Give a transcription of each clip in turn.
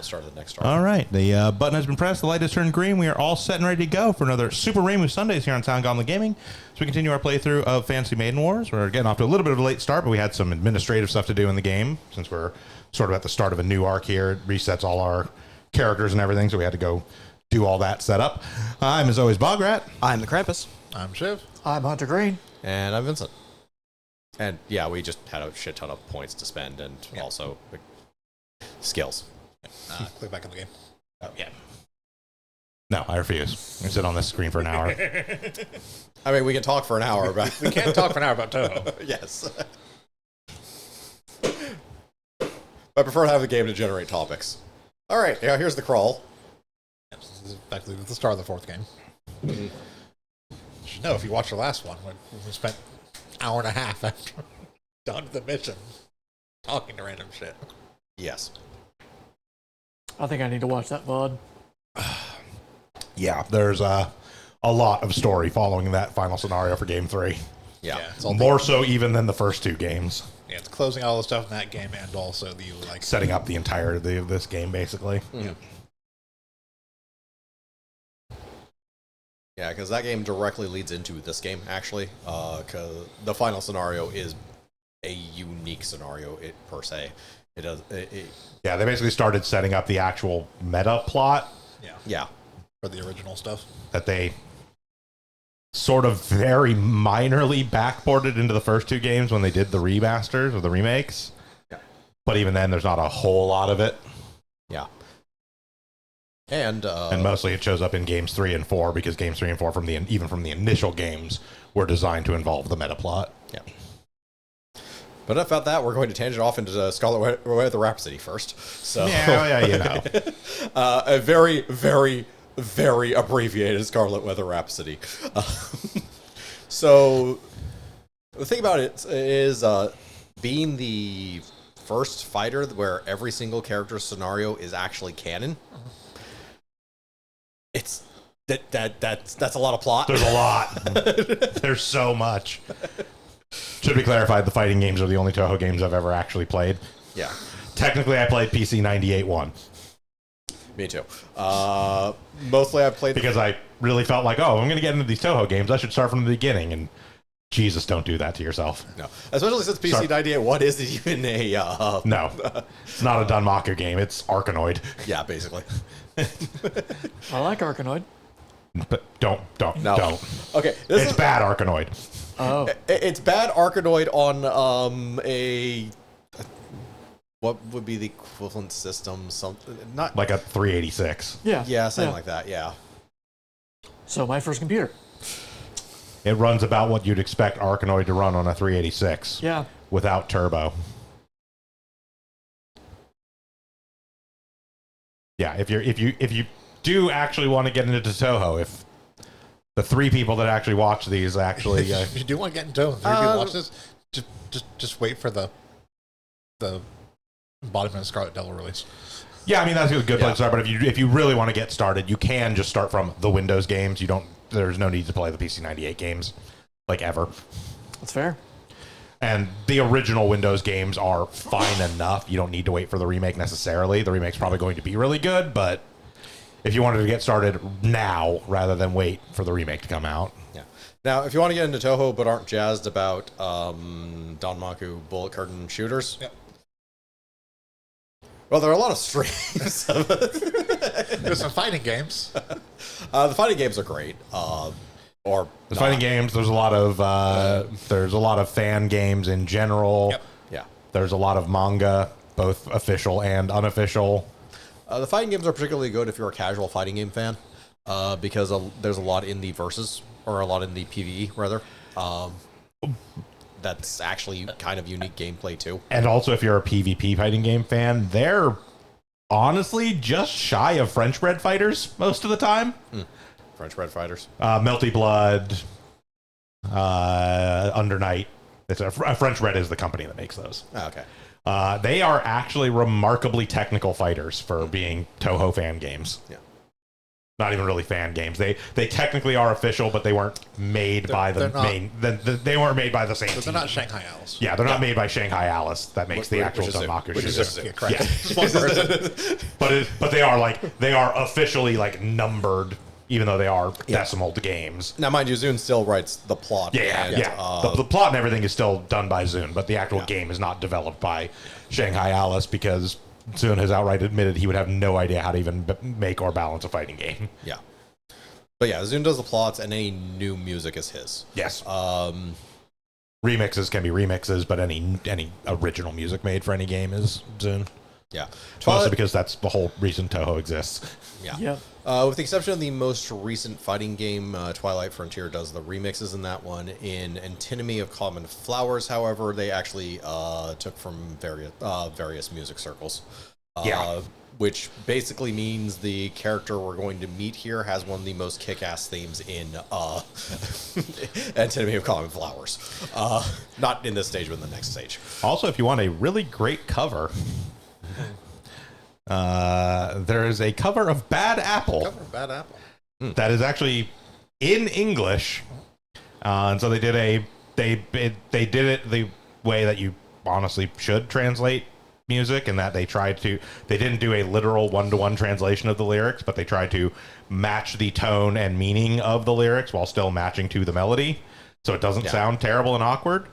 we'll start the next start. All right. The button has been pressed. The light has turned green. We are all set and ready to go for another Super Rainbow Sundays here on Sound Gauntlet Gaming. So we continue our playthrough of Fantasy Maiden Wars. We're getting off to a little bit of a late start, but we had some administrative stuff to do in the game since we're sort of at the start of a new arc here. It resets all our characters and everything, so we had to go do all that setup. I'm, as always, Bograt. I'm the Krampus. I'm Shiv. I'm Hunter Green. And I'm Vincent. And yeah, we just had a shit ton of points to spend and also skills. Click back in the game. Oh, yeah. No, I refuse. I sit on this screen for an hour. I mean, we can talk for an hour about... We can't talk for an hour about Toho. Yes. I prefer to have the game to generate topics. All right, now here's the crawl. Yes, this is effectively the start of the fourth game. You should know if you watched the last one, we spent an hour and a half after done the mission talking to random shit. Yes. I think I need to watch that VOD. Yeah, there's a lot of story following that final scenario for Game 3. Yeah. It's all More so even than the first two games. Yeah, it's closing all the stuff in that game and also the like Setting up the entirety of this game, basically. Mm. Yeah, because that game directly leads into this game, actually. Because the final scenario is a unique scenario, per se. It does. Yeah, they basically started setting up the actual meta plot Yeah. for the original stuff. that they sort of very minorly backported into the first two games when they did the remasters or the remakes. Yeah. But even then, there's not a whole lot of it. Yeah. And Mostly it shows up in games 3 and 4 because games 3 and 4 even from the initial games were designed to involve the meta plot. yeah. But enough about that. We're going to tangent off into Scarlet Weather Rhapsody first. So Yeah, you know. a very, very, very abbreviated Scarlet Weather Rhapsody. So the thing about it is being the first fighter where every single character's scenario is actually canon. It's that's a lot of plot. There's a lot. There's so much. Should be clarified, the fighting games are the only Toho games I've ever actually played. Yeah. Technically, I played PC 98-1. Me too. Mostly I've played... Because I really felt like, I'm going to get into these Toho games. I should start from the beginning. And Jesus, don't do that to yourself. No. Especially since PC 98-1 isn't even a... No. It's not a Danmaku game. It's Arkanoid. Yeah, basically. I like Arkanoid. But don't. Okay. It's bad Arkanoid. Oh. It's bad Arkanoid on a... What would be the equivalent system? Something... Not... Like a 386. Yeah. Yeah, something like that, yeah. So my first computer. It runs about what you'd expect Arkanoid to run on a 386. Yeah. Without turbo. Yeah, if you do actually want to get into Toho, if the three people that actually watch these actually If you do want to get into Toho, if you watch this, just wait for the Embodiment of Scarlet Devil release. yeah, I mean that's a good place to start. But if you really want to get started, you can just start from the Windows games. There's no need to play the PC 98 games, like ever. That's fair. And the original Windows games are fine enough. You don't need to wait for the remake necessarily. The remake's probably going to be really good, but if you wanted to get started now rather than wait for the remake to come out. Yeah. Now, if you want to get into Toho but aren't jazzed about Danmaku bullet curtain shooters... Yep. Well, there are a lot of streams. There's some fighting games. The fighting games are great. Or The fighting games, there's a lot of fan games in general. Yep. Yeah. There's a lot of manga, both official and unofficial. The fighting games are particularly good if you're a casual fighting game fan, because there's a lot in the versus, or a lot in the PvE, rather. That's actually kind of unique gameplay, too. And also, if you're a PvP fighting game fan, they're honestly just shy of French bread fighters most of the time. French bread fighters. Melty Blood, Under Night. It's a French Red is the company that makes those. Oh, okay. They are actually remarkably technical fighters for being Toho fan games. Yeah. Not even really fan games. They technically are official, but they weren't made by the main. They weren't made by the same. But they're team. not Shanghai Owls. Yeah, they're not made by Shanghai Alice. That makes the actual Danmaku which is shooter. just Correct. Yeah. One person. But they are officially like numbered, even though they are decimal games. Now, mind you, Zune still writes the plot. Yeah. The plot and everything is still done by Zune, but the actual game is not developed by Shanghai Alice because Zune has outright admitted he would have no idea how to even make or balance a fighting game. Yeah. But yeah, Zune does the plots, and any new music is his. Yes. Remixes can be remixes, but any original music made for any game is Zune. Yeah. Mostly because that's the whole reason Toho exists. Yeah. Yeah. With the exception of the most recent fighting game, Twilight Frontier does the remixes in that one. In Antinomy of Common Flowers, however, they actually took from various music circles. Which basically means the character we're going to meet here has one of the most kick-ass themes in Antinomy of Common Flowers. Not in this stage, but in the next stage. Also, if you want a really great cover, there is a cover of Bad Apple. Cover of Bad Apple. That is actually in English, and so they did it the way that you honestly should translate music, and that they didn't do a literal one-to-one translation of the lyrics, but they tried to match the tone and meaning of the lyrics while still matching to the melody, so it doesn't sound terrible and awkward.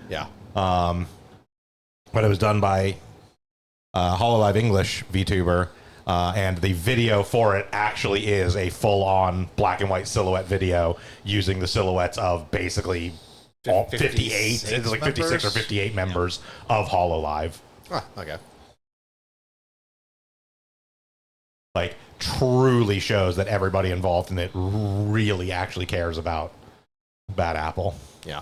Yeah. But it was done by Hololive English VTuber. And the video for it actually is a full-on black and white silhouette video using the silhouettes of basically all 58. It's like 56 or 58 members of Hololive. Ah, okay. Like, truly shows that everybody involved in it really actually cares about Bad Apple. Yeah.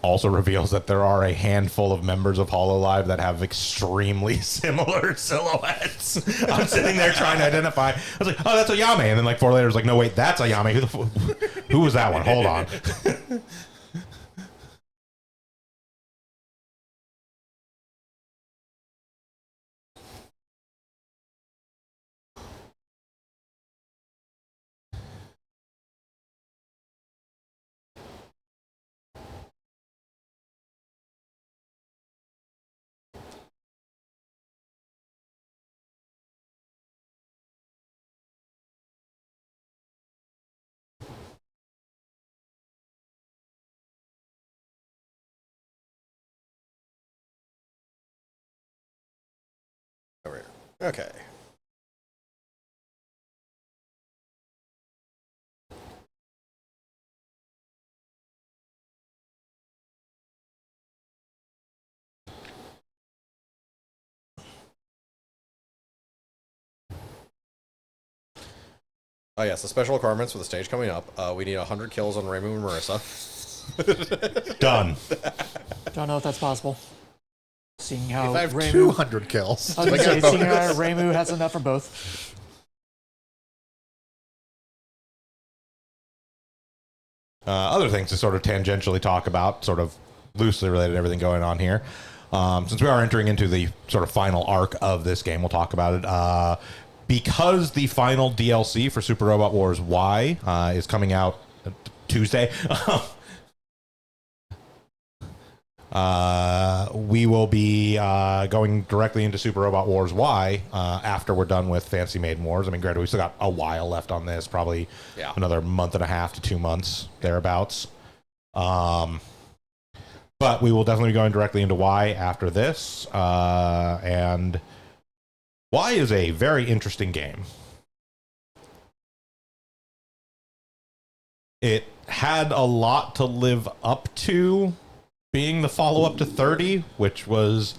Also reveals that there are a handful of members of Hololive that have extremely similar silhouettes. I'm sitting there trying to identify. I was like, oh, that's Ayame. And then like 4 later, I was like, no, wait, that's Ayame. Who was that one? Hold on. Over here. Okay. Oh yes, the special requirements for the stage coming up. We need 100 kills on Reimu and Marissa. Done. Don't know if that's possible. Seeing how If I have Reimu, 200 kills, I was I gonna get a say, seeing how bonus. Reimu has enough for both. Other things to sort of tangentially talk about, sort of loosely related to everything going on here. Since we are entering into the sort of final arc of this game, we'll talk about it. Because the final DLC for Super Robot Wars Y is coming out Tuesday, we will be going directly into Super Robot Wars Y after we're done with Fantasy Maiden Wars. I mean, granted, we still got a while left on this, probably another month and a half to 2 months, thereabouts. But we will definitely be going directly into Y after this. And Y is a very interesting game. It had a lot to live up to being the follow-up to 30, which was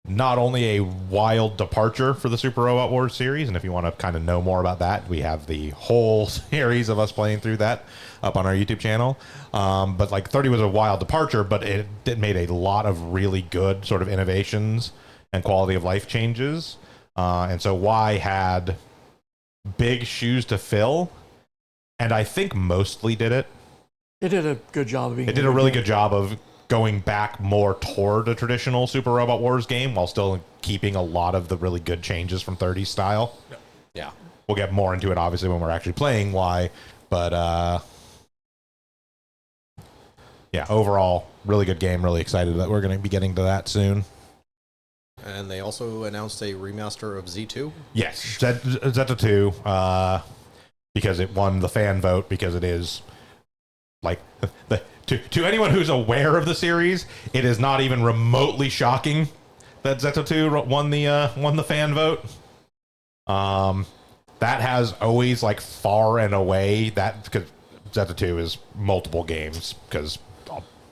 not only a wild departure for the Super Robot Wars series, and if you want to kind of know more about that, we have the whole series of us playing through that up on our YouTube channel. But like 30 was a wild departure, but it made a lot of really good sort of innovations and quality of life changes. And so Y had big shoes to fill, and I think mostly did it. It did a good job of being. It did a really good job of going back more toward a traditional Super Robot Wars game while still keeping a lot of the really good changes from 30 style. Yeah. We'll get more into it, obviously, when we're actually playing why. But, yeah, overall, really good game. Really excited that we're going to be getting to that soon. And they also announced a remaster of Z2. Yes, Zeta 2, because it won the fan vote, because it is, like, to anyone who's aware of the series, it is not even remotely shocking that Zeta 2 won the fan vote. That has always, like, far and away, that, because Zeta 2 is multiple games, because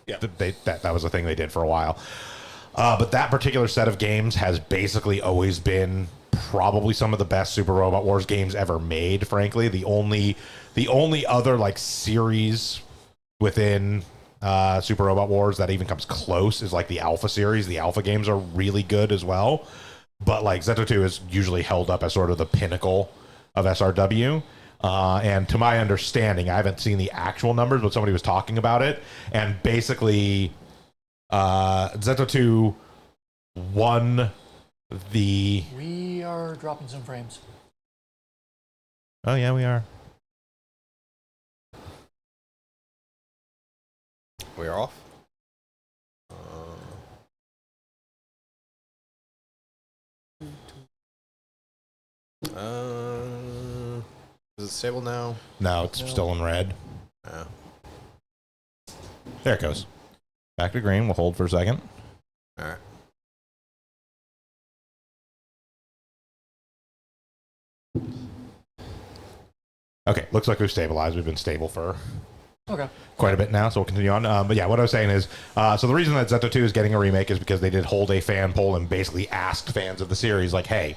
that was a thing they did for a while. But that particular set of games has basically always been probably some of the best Super Robot Wars games ever made, frankly. The only other, like, series within Super Robot Wars that even comes close is, like, the Alpha series. The Alpha games are really good as well. But, like, Zeta 2 is usually held up as sort of the pinnacle of SRW. And to my understanding, I haven't seen the actual numbers, but somebody was talking about it. And basically, Zeta 2 won the... We are dropping some frames. Oh, yeah, we are. We are off. Is it stable now? No, it's still in red. There it goes. Back to green. We'll hold for a second. All right. Okay, looks like we've stabilized. We've been stable for Okay. quite a bit now, so we'll continue on. But yeah, what I was saying is, so the reason that Zeta 2 is getting a remake is because they did hold a fan poll and basically asked fans of the series, like, hey,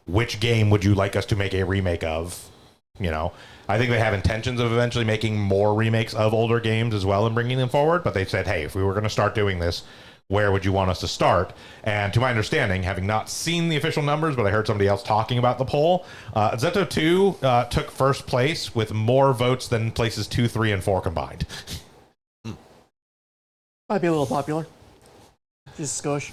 which game would you like us to make a remake of? You know, I think they have intentions of eventually making more remakes of older games as well and bringing them forward. But they said, hey, if we were going to start doing this, where would you want us to start? And to my understanding, having not seen the official numbers, but I heard somebody else talking about the poll, Zeta 2 took first place with more votes than places 2, 3, and 4 combined. Might be a little popular. Just a skosh.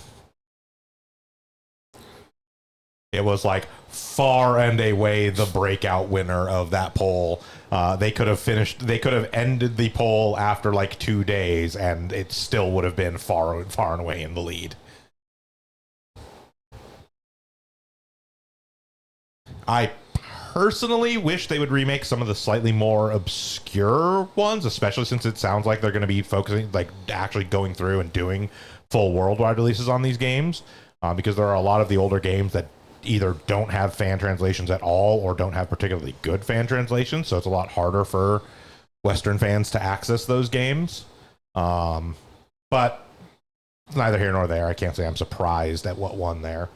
It was like far and away the breakout winner of that poll. They could have ended the poll after like 2 days, and it still would have been far and away in the lead. I personally wish they would remake some of the slightly more obscure ones, especially since it sounds like they're going to be focusing, like actually going through and doing full worldwide releases on these games, because there are a lot of the older games that either don't have fan translations at all or don't have particularly good fan translations, so it's a lot harder for Western fans to access those games. But it's neither here nor there. I can't say I'm surprised at what won there.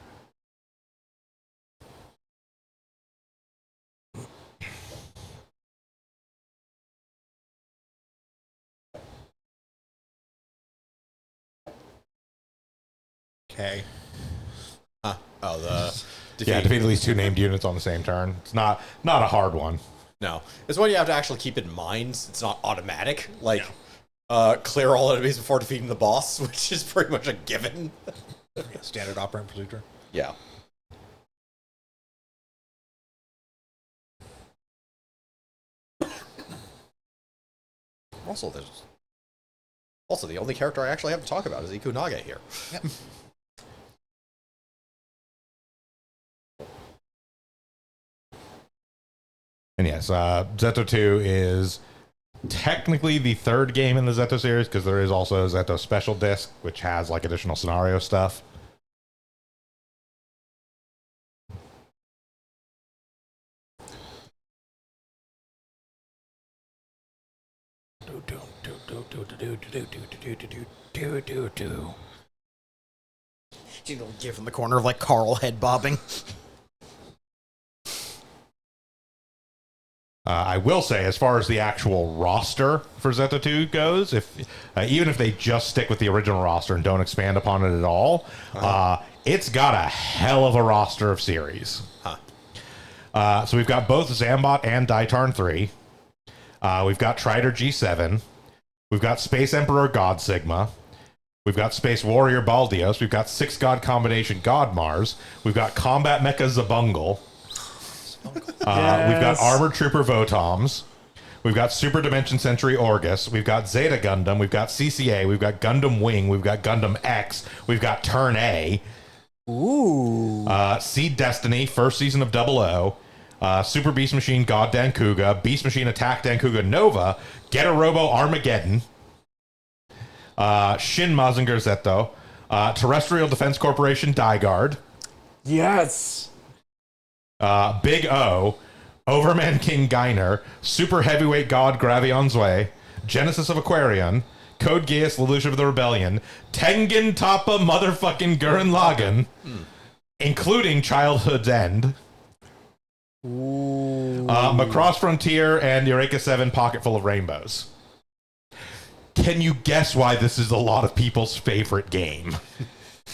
Okay. Oh, the Yeah, defeat at least 2 named units on the same turn. It's not a hard one. No, it's one you have to actually keep in mind. It's not automatic. Like, clear all enemies before defeating the boss, which is pretty much a given. Standard operating procedure. Yeah. Also, the only character I actually have to talk about is Ikunaga here. Yep. And yes, Zeta 2 is technically the 3rd game in the Zeta series, because there is also a Zeta Special Disc, which has like additional scenario stuff. You know, give him the corner of like Carl head bobbing. I will say, as far as the actual roster for Zeta 2 goes, even if they just stick with the original roster and don't expand upon it at all, it's got a hell of a roster of series. So we've got both Zambot and Daitarn 3. We've got Trider G7. We've got Space Emperor God Sigma. We've got Space Warrior Baldios. We've got 6-God combination God Mars. We've got Combat Mecha Zabungle. We've got Armored Trooper Votoms. We've got Super Dimension Century Orgus. We've got Zeta Gundam. We've got CCA. We've got Gundam Wing. We've got Gundam X. We've got Turn A. Ooh. Seed Destiny, first season of 00. Super Beast Machine God Dankuga. Beast Machine Attack Dankuga Nova. Getter Robo Armageddon. Shin Mazinger Zeto. Terrestrial Defense Corporation Dygard. Yes. Big O. Overman King Geiner, Super Heavyweight God Gravion Zwei, Genesis of Aquarion, Code Geass Lelouch of the Rebellion, Tengen Toppa motherfucking Gurren Lagann, including Childhood's End, Macross Frontier, and Eureka 7 Pocket Full of Rainbows. Can you guess why this is a lot of people's favorite game?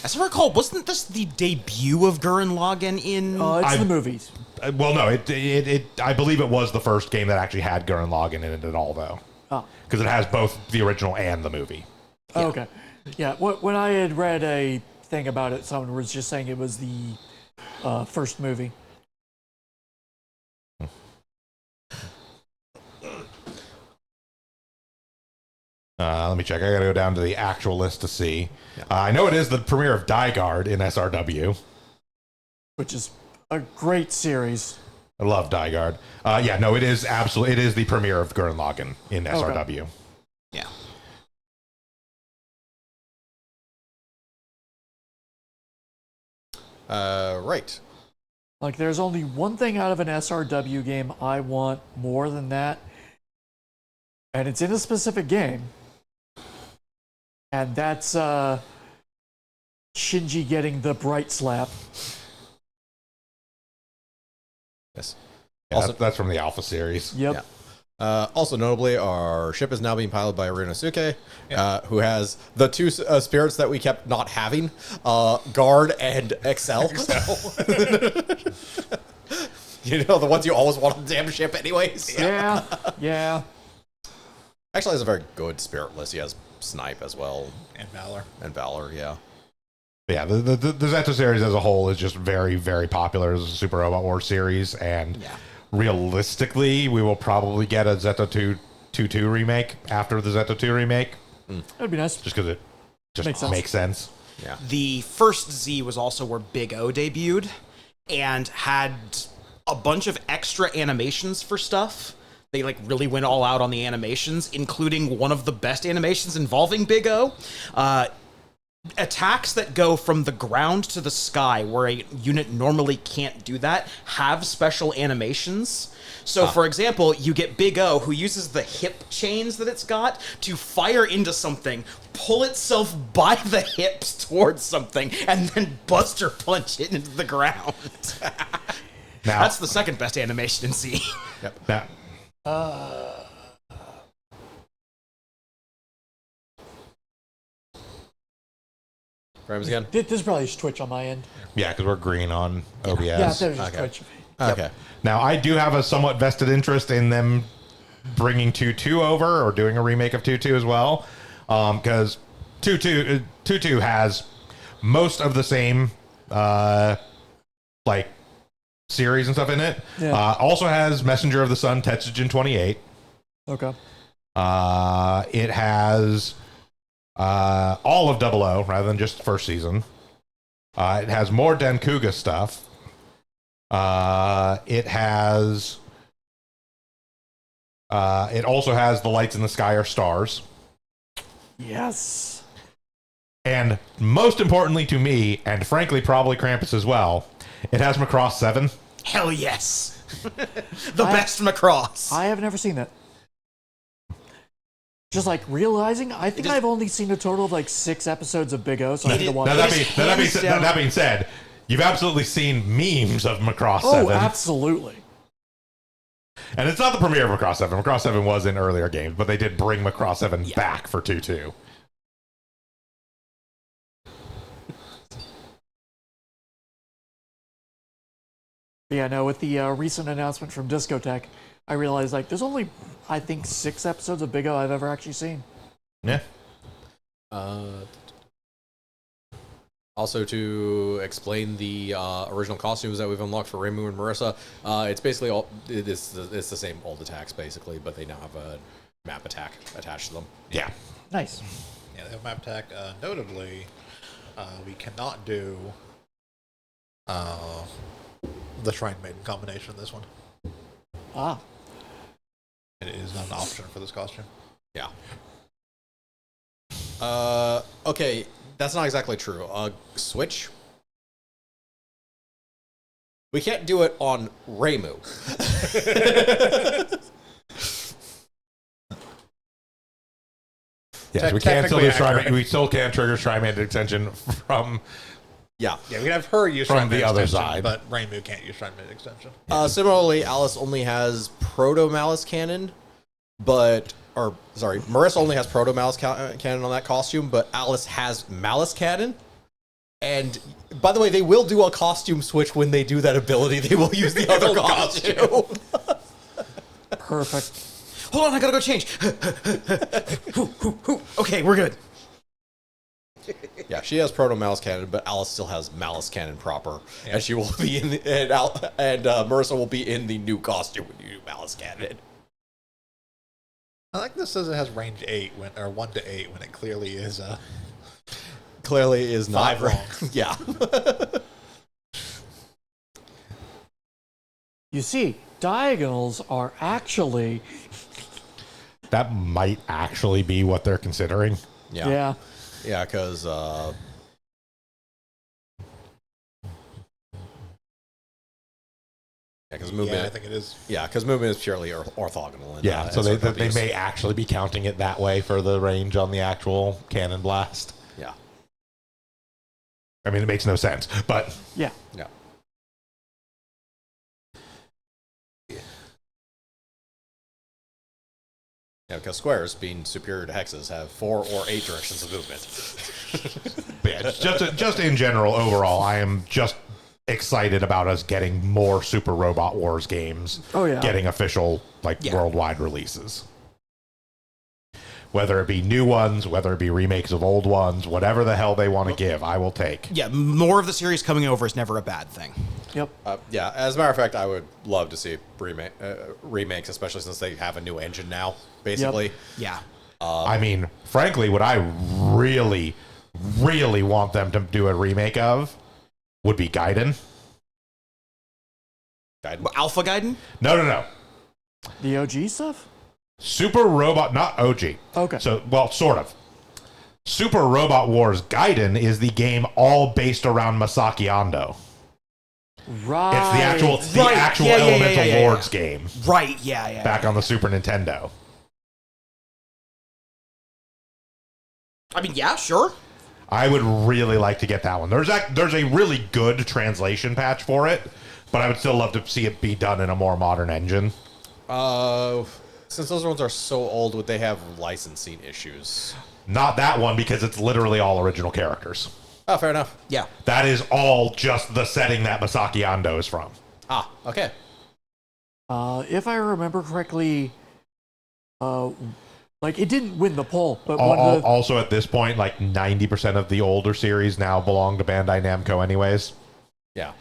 As I recall, wasn't this the debut of Gurren Lagann in... It's the movies. Well, no, I believe it was the first game that actually had Gurren Lagann in it at all, though. Oh. Because it has both the original and the movie. Oh, okay. Yeah, when I had read a thing about it, someone was just saying it was the first movie. Let me check. I gotta go down to the actual list to see. I know it is the premiere of Dygard in SRW. Which is a great series. I love Dygard. Yeah, no, it is absolutely. It is the premiere of Gurren Lagann in SRW. Yeah. Right. Like, there's only one thing out of an SRW game I want more than that, and it's in a specific game, and that's Shinji getting the bright slap. Yes. Yeah, Also, that's from the Alpha series. Yep. Yeah. Also notably, our ship is now being piloted by Ryunosuke, who has the two spirits that we kept not having, Guard and Excel. You know, the ones you always want on the damn ship anyways. Yeah. Yeah. Actually, has a very good spirit list. He has Snipe as well. And Valor. And Valor, yeah. Yeah, the Zeto series as a whole is just very, very popular as a Super Robot Wars series, and realistically, we will probably get a Zeto 2 remake after the Zeto 2 remake. That'd be nice. Just because it just makes sense. Yeah. The first Z was also where Big O debuted and had a bunch of extra animations for stuff. They like really went all out on the animations, including one of the best animations involving Big O. Attacks that go from the ground to the sky, where a unit normally can't do that, have special animations. So, for example, you get Big O, who uses the hip chains that it's got to fire into something, pull itself by the hips towards something, and then Buster punch it into the ground. Now, That's the second best animation in Z. Yep. now, Frames again? This is probably Twitch on my end. yeah, because we're green on OBS. Yeah, that was just Okay. Twitch. Okay. Now, I do have a somewhat vested interest in them bringing 2-2 over or doing a remake of 2-2 as well, because 2-2 has most of the same like series and stuff in it. Yeah. Also has Messenger of the Sun Tetsujin 28. Okay. It has all of 00 rather than just first season. It has more Dankuga stuff. It has. It also has The Lights in the Sky Are Stars. Yes. And most importantly to me, and frankly probably Krampus as well, it has Macross 7. Hell yes. The best Macross. I have never seen that. Just like realizing, I think I've only seen a total of like 6 episodes of Big O, so I need to watch Now, it. that being said, you've absolutely seen memes of Macross 7. Oh, absolutely. And it's not the premiere of Macross 7. Macross 7 was in earlier games, but they did bring Macross 7 back for 2-2. Yeah, no, with the recent announcement from Discotech, I realized like there's only, I think, 6 episodes of Big O I've ever actually seen. Yeah. Also, to explain the original costumes that we've unlocked for Reimu and Marissa, it's basically it's the same old attacks basically, but they now have a map attack attached to them. Yeah. Nice. Yeah, they have map attack. Notably, we cannot do the Shrine Maiden combination in this one. Ah. It is not an option for this costume. Yeah. Okay, that's not exactly true. Switch. We can't do it on Reimu. Yes, we can still do Technically we still can't trigger Shrine Maiden extension from Yeah. Yeah, we can have her use From Shrine the Maiden other extension, side. but Reimu can't use Shrine Maiden extension. Similarly, Alice only has Proto Malice Cannon, Marissa only has Proto Malice Cannon on that costume, but Alice has Malice Cannon. And by the way, they will do a costume switch when they do that ability. They will use the other costume. Perfect. Hold on, I gotta go change. Okay, we're good. Yeah, she has Proto Malice Cannon, but Alice still has Malice Cannon proper, and she will be in Marissa will be in the new costume when you do Malice Cannon. I like this says it has range 8 or 1 to 8 when it clearly is Clearly is not 5 wrong. Yeah. You see, diagonals are actually. that might actually be what they're considering. Yeah, because movement. Yeah, I think it is. Yeah, because movement is purely orthogonal. And, Yeah, so and they may actually be counting it that way for the range on the actual cannon blast. Yeah. I mean, it makes no sense, but Yeah. Yeah. Yeah, because squares, being superior to hexes, have 4 or 8 directions of movement. yeah, just in general, overall, I am just excited about us getting more Super Robot Wars games. Oh, yeah. Getting official Yeah. worldwide releases. Whether it be new ones, whether it be remakes of old ones, whatever the hell they want to give, I will take. Yeah, more of the series coming over is never a bad thing. Yep. Yeah, as a matter of fact, I would love to see remakes, especially since they have a new engine now, basically. Yeah. I mean, frankly, what I really, really want them to do a remake of would be Gaiden. Alpha Gaiden? No. The OG stuff? Super Robot, not OG. Okay. So, well, sort of. Super Robot Wars Gaiden is the game all based around Masaki Ando. Right. It's the actual Yeah, Elemental yeah. Lords game Right, yeah. back on the Super Nintendo. I mean, yeah, sure. I would really like to get that one. There's a really good translation patch for it, but I would still love to see it be done in a more modern engine. Since those ones are so old, would they have licensing issues? Not that one, because it's literally all original characters. Oh, fair enough. Yeah. That is all just the setting that Masaki Ando is from. Ah, okay. If I remember correctly, like it didn't win the poll, but one of the, Also, at this point, like 90% of the older series now belong to Bandai Namco anyways. Yeah.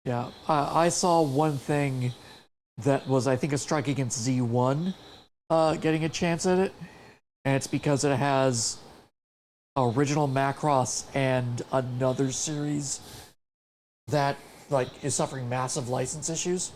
yeah, I saw one thing that was, I think, a strike against Z1 getting a chance at it, and it's because it has original Macross and another series that like is suffering massive license issues.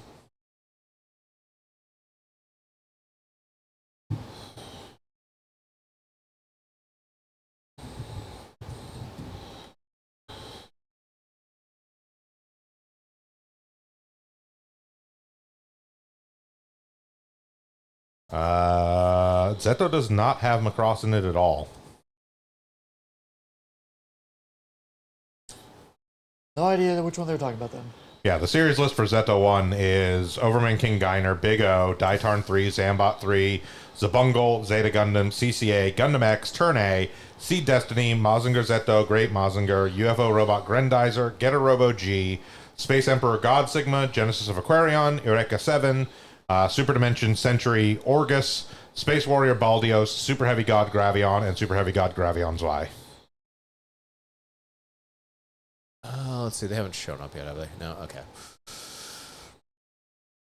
Zeto does not have Macross in it at all. No idea which one they're talking about then. Yeah, the series list for Zeto 1 is Overman King Geiner, Big O, Daitarn 3, Zambot 3, Zabungle, Zeta Gundam, CCA, Gundam X, Turn A, Seed Destiny, Mazinger Zeto, Great Mazinger, UFO Robot Grendizer, Getter Robo G, Space Emperor God Sigma, Genesis of Aquarion, Eureka 7, Super Dimension Century Orgus, Space Warrior Baldios, Super Heavy God Gravion, and Super Heavy God Gravion's Y. let's see. They haven't shown up yet, have they? No. Okay.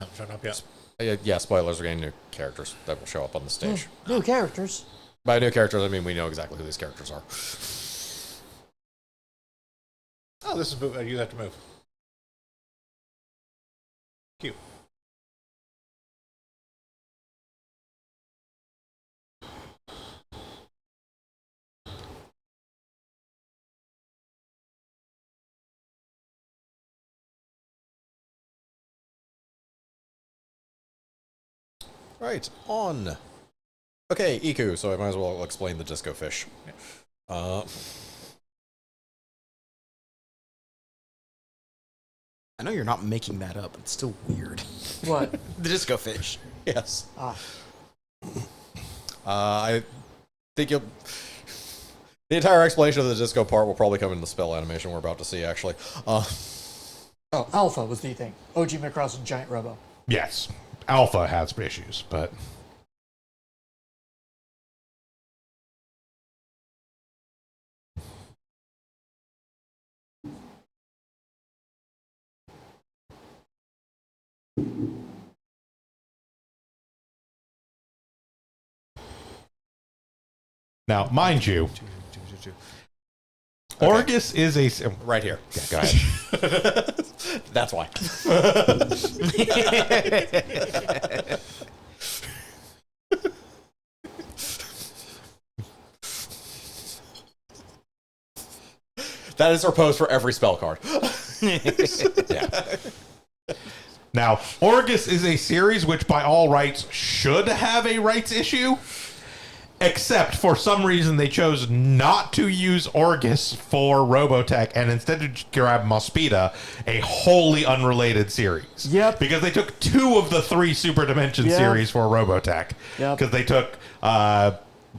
Haven't shown up yet. Yeah. Spoilers. We're getting new characters that will show up on the stage. New characters. By new characters, I mean we know exactly who these characters are. Oh, this is move. You have to move. Cute. Right, on. Okay, Iku, so I might as well explain the disco fish. I know you're not making that up, but it's still weird. What? The disco fish. Yes. Ah. I think you'll... The entire explanation of the disco part will probably come in the spell animation we're about to see, actually. Oh, Alpha was the thing. OG Macross and Giant Robo. Yes. Alpha has issues, but now, mind you, Orgus is a Right here. Yeah, go ahead. That's why. That is our pose for every spell card. Yeah. Now, Orgus is a series which, by all rights, should have a rights issue, except for some reason they chose not to use Orgus for Robotech and instead to grab Mospita, a wholly unrelated series. Yep. Because they took 2 of the 3 Super Dimension Yep. series for Robotech. Yep. Because they took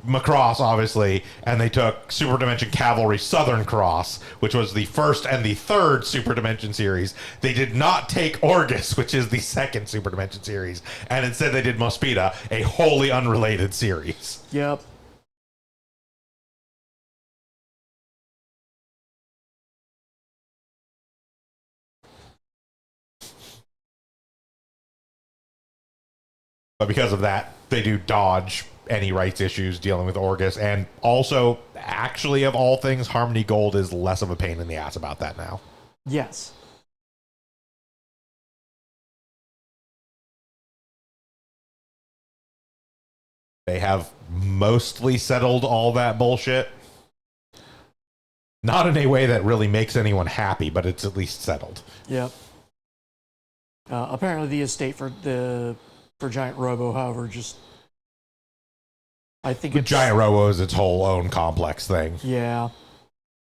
Macross, obviously, and they took Super Dimension Cavalry Southern Cross, which was the first and the third Super Dimension series. They did not take Orgus, which is the second Super Dimension series, and instead they did Mospita, a wholly unrelated series. Yep. But because of that, they do dodge any rights issues dealing with Orgus, and also, actually, of all things, Harmony Gold is less of a pain in the ass about that now. Yes. They have mostly settled all that bullshit. Not in a way that really makes anyone happy, but it's at least settled. Yep. Apparently, the estate for Giant Robo, however, just I think it's Giant Robo is its whole own complex thing. Yeah,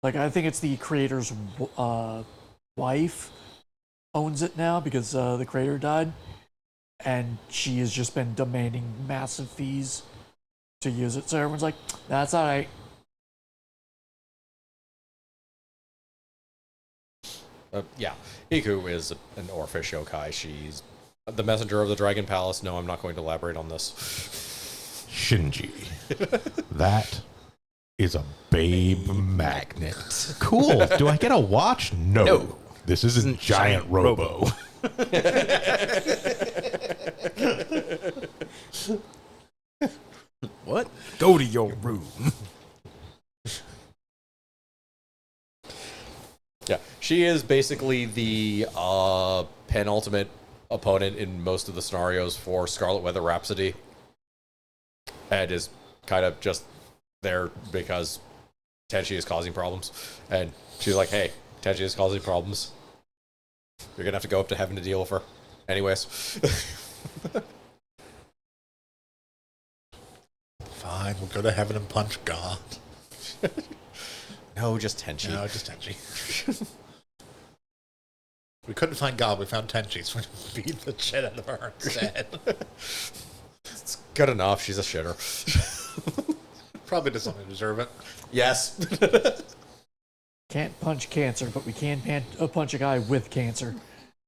like I think it's the creator's wife owns it now because the creator died, and she has just been demanding massive fees to use it. So everyone's like, "That's all right." Yeah, Iku is an Orphish yokai. She's the messenger of the Dragon Palace. No, I'm not going to elaborate on this. Shinji. That is a babe magnet. Cool. Do I get a watch? No. This isn't Giant Robo. What? Go to your room. Yeah, she is basically the penultimate opponent in most of the scenarios for Scarlet Weather Rhapsody. And is kind of just there because Tenchi is causing problems. And she's like, hey, Tenchi is causing problems. You're going to have to go up to heaven to deal with her. Anyways. Fine, we'll go to heaven and punch God. No, just Tenchi. No, just Tenchi. We couldn't find God, we found Tenchi, so we beat the shit out of her instead. It's good enough. She's a shitter. Probably does something to deserve it. Yes. Can't punch cancer, but we can punch a guy with cancer.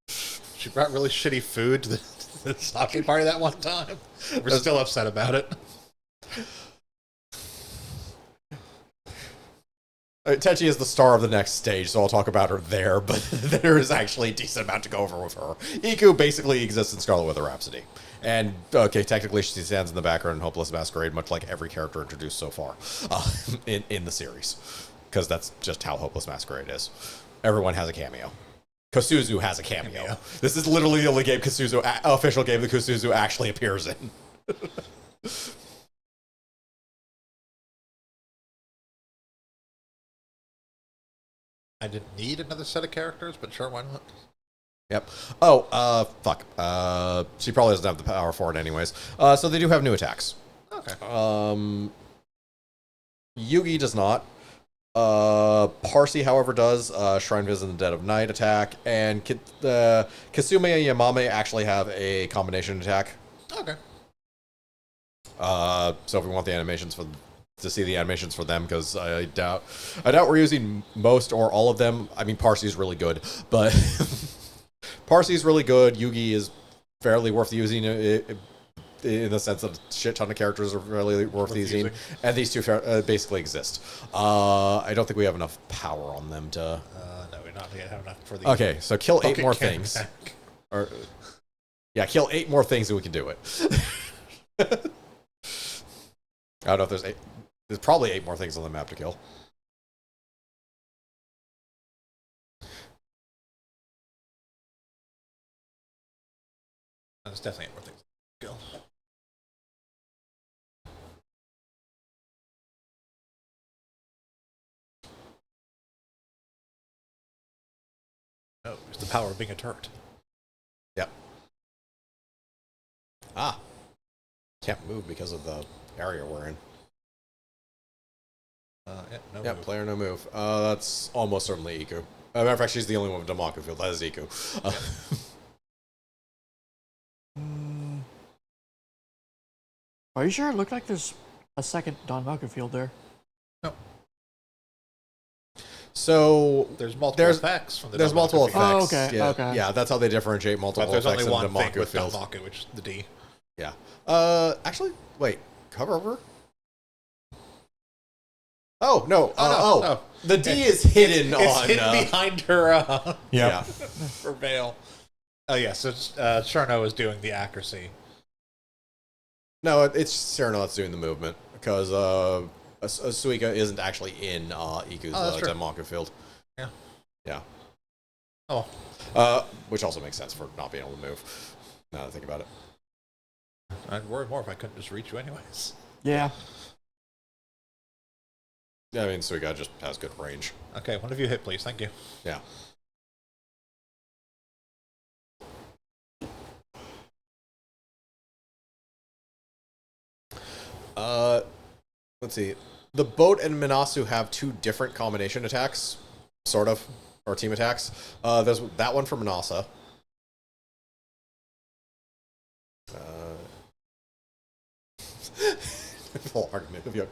She brought really shitty food to the sake party that one time. We're still upset about it. Tenchi is the star of the next stage, so I'll talk about her there, but there is actually a decent amount to go over with her. Iku basically exists in Scarlet Weather Rhapsody. And, okay, technically she stands in the background in Hopeless Masquerade, much like every character introduced so far in the series. Because that's just how Hopeless Masquerade is. Everyone has a cameo. Kosuzu has a cameo. This is literally the only game official game that Kosuzu actually appears in. I didn't need another set of characters, but sure, why not? Yep. Oh, fuck. She probably doesn't have the power for it anyways. So they do have new attacks. Okay. Yugi does not. Parsi, however, does. Shrine Visit in the Dead of Night attack. And Kasume and Yamame actually have a combination attack. Okay. So if we want the animations to see the animations for them, because I doubt we're using most or all of them. I mean, Parsi's really good, but Parsi's really good. Yugi is fairly worth using in the sense that a shit ton of characters are really worth using, and these two basically exist. I don't think we have enough power on them to. No, we're not yet have enough for the. Okay, so kill 8 more things. Or, yeah, kill 8 more things and we can do it. I don't know if there's 8. There's probably 8 more things on the map to kill. There's definitely 8 more things to kill. Oh, it's the power of being a turret. Yep. Ah. Can't move because of the area we're in. No Yep, move. player no move. That's almost certainly Iku. Matter of fact, she's the only one with Damaku field. That is Iku. Are you sure? It looked like there's a second Don Maku field there. No. So There's multiple effects from the there's Danmaku multiple field. effects. Oh, okay, Yeah, okay. yeah, that's how they differentiate multiple But there's effects only in one the thing Damaku with field. Danmaku, which is the D. Yeah. Actually, wait. Cover over? Oh no! no. The D is hidden It's on. hidden behind her Yeah. her veil. Oh yes, yeah, so Cherno is doing the accuracy. No, it's Cyrano that's doing the movement because Suika isn't actually in Iku's that's true. Damaku field. Yeah. Yeah. Oh, Which also makes sense for not being able to move. Now that I think about it. I'd worry more if I couldn't just reach you anyways. Yeah. Yeah, I mean, Suika just has good range. Okay, one of you hit, please. Thank you. Yeah. Let's see. The boat and Minasu have 2 different combination attacks, sort of, or team attacks. There's that one for Manasa. Full argument of you.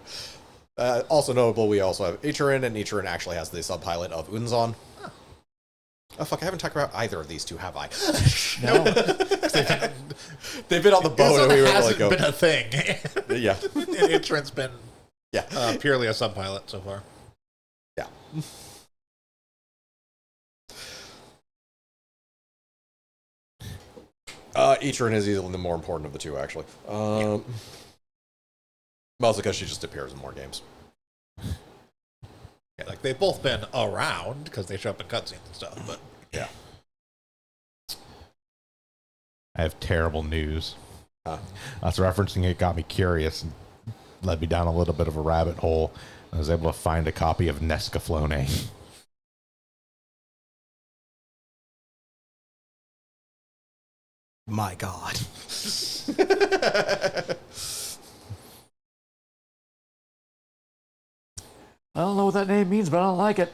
Also notable, we also have Ichirin, and Ichirin actually has the subpilot of Unzon. Oh fuck, I haven't talked about either of these two, have I? No. They've been on the boat and we were hasn't like, been a thing. yeah. Ichirin's been Yeah. purely a subpilot so far. Yeah. Ichirin is easily the more important of the two, actually. Mostly because she just appears in more games. Yeah, like they've both been around because they show up in cutscenes and stuff, but Yeah. I have terrible news. That's referencing it got me curious and led me down a little bit of a rabbit hole. I was able to find a copy of Nescaflowne. My God. I don't know what that name means, but I don't like it.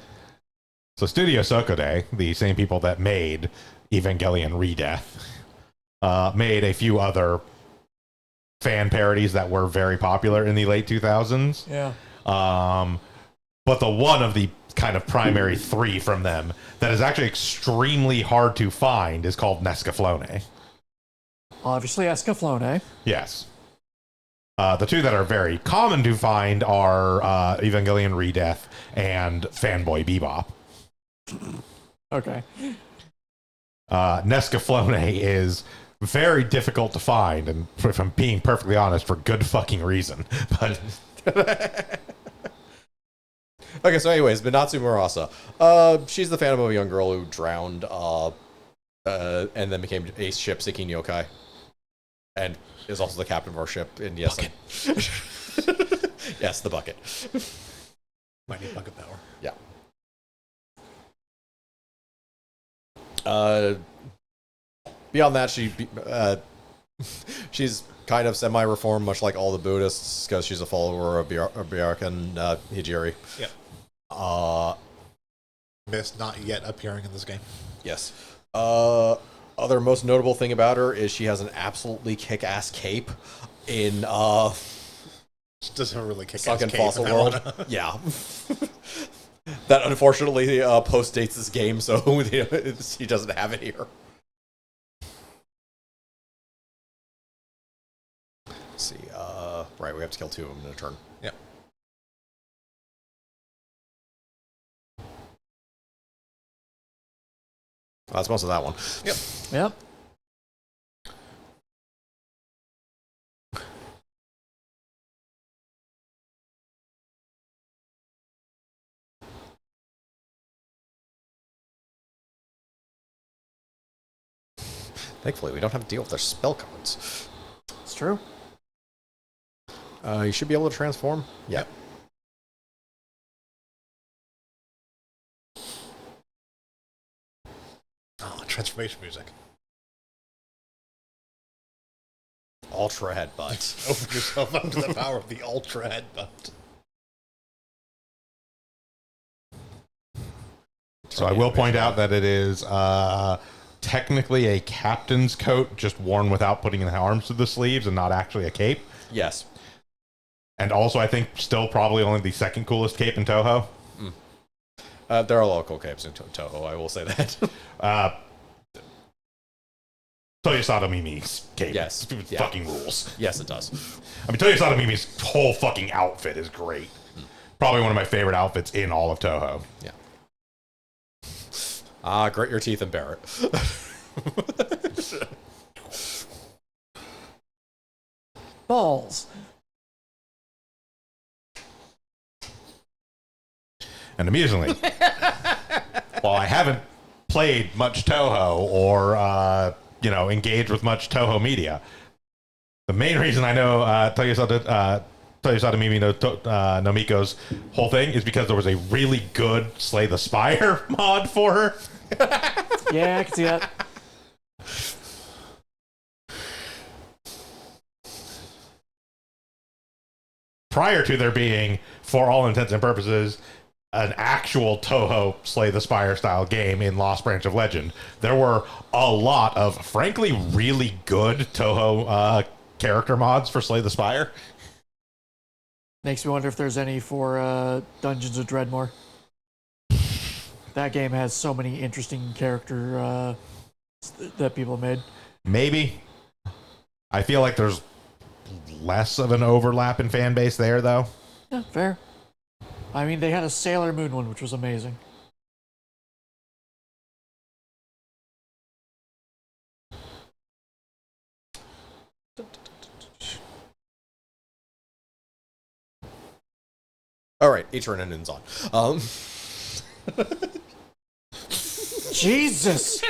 So Studio Sokode, the same people that made Evangelion Redeath, made a few other fan parodies that were very popular in the late 2000s. Yeah. But the one of the kind of primary 3 from them that is actually extremely hard to find is called Nescaflowne. Obviously, Escaflowne. Yes. The two that are very common to find are Evangelion Redeath and Fanboy Bebop. Okay. Nescaflowne is very difficult to find, and if I'm being perfectly honest, for good fucking reason. But Okay, so anyways, Minatsu Murasa. She's the phantom of a young girl who drowned and then became a ship seeking yokai. And is also the captain of our ship. And yes, yes, the bucket. Might need bucket power. Yeah. Beyond that, she's kind of semi-reformed, much like all the Buddhists, because she's a follower of Byakugan Hijiri. Yep. Mist not yet appearing in this game. Yes. Other most notable thing about her is she has an absolutely kick-ass cape in She doesn't really kick Sunken ass Fossil World. Yeah. That unfortunately post-dates this game, so she doesn't have it here. Let's see. Right, we have to kill 2 of them in a turn. Yep. That's most of that one. Yep. Yep. Thankfully, we don't have to deal with their spell cards. It's true. You should be able to transform. Yeah. Oh, transformation music. Ultra headbutt. Open yourself up to the power of the ultra headbutt. so I will point out that it is technically a captain's coat, just worn without putting the arms to the sleeves and not actually a cape. Yes. And also, I think still probably only the second coolest cape in Toho. There are local capes in Toho, I will say that. Toyosada Mimi's cape. Yes. Yeah. Fucking rules. Yes, it does. I mean, Toyosada Mimi's whole fucking outfit is great. Probably one of my favorite outfits in all of Toho. Yeah. Grit your teeth and bear it. Balls. And amusingly, while I haven't played much Toho or engaged with much Toho media, the main reason I know Toyosada Mimi no Miko's whole thing is because there was a really good Slay the Spire mod for her. Yeah, I can see that. Prior to there being, for all intents and purposes, an actual Toho Slay the Spire style game in Lost Branch of Legend, there were a lot of, frankly, really good Toho character mods for Slay the Spire. Makes me wonder if there's any for Dungeons of Dreadmore. That game has so many interesting character that people made. Maybe. I feel like there's less of an overlap in fan base there, though. Yeah, fair. I mean, they had a Sailor Moon one, which was amazing. All right, Ichiran and Inzon. Jesus!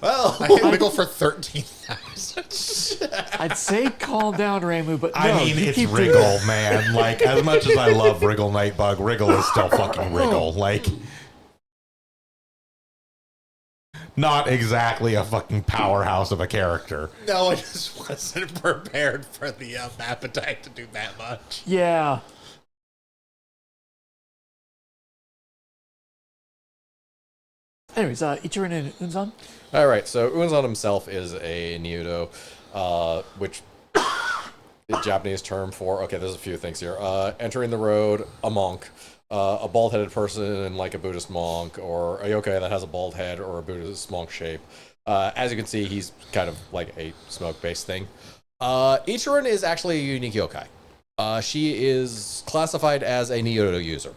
Well, I hit Wiggle for 13,000. I'd say calm down, Ramu, but no, I mean, you it's keep doing Wriggle, that. man. Like, as much as I love Wriggle Nightbug, Wriggle is still fucking Wriggle. Like, not exactly a fucking powerhouse of a character. No, I just wasn't prepared for the appetite to do that much. Yeah. Anyways, Ichiran and Unzan? all right, so Unzon himself is a Niudo, which the Japanese term for, okay, there's a few things here. Entering the road, a monk. a bald-headed person like a Buddhist monk, or a yokai that has a bald head or a Buddhist monk shape. As you can see, he's kind of like a smoke-based thing. Ichiran is actually a unique yokai. She is classified as a Nyoto user.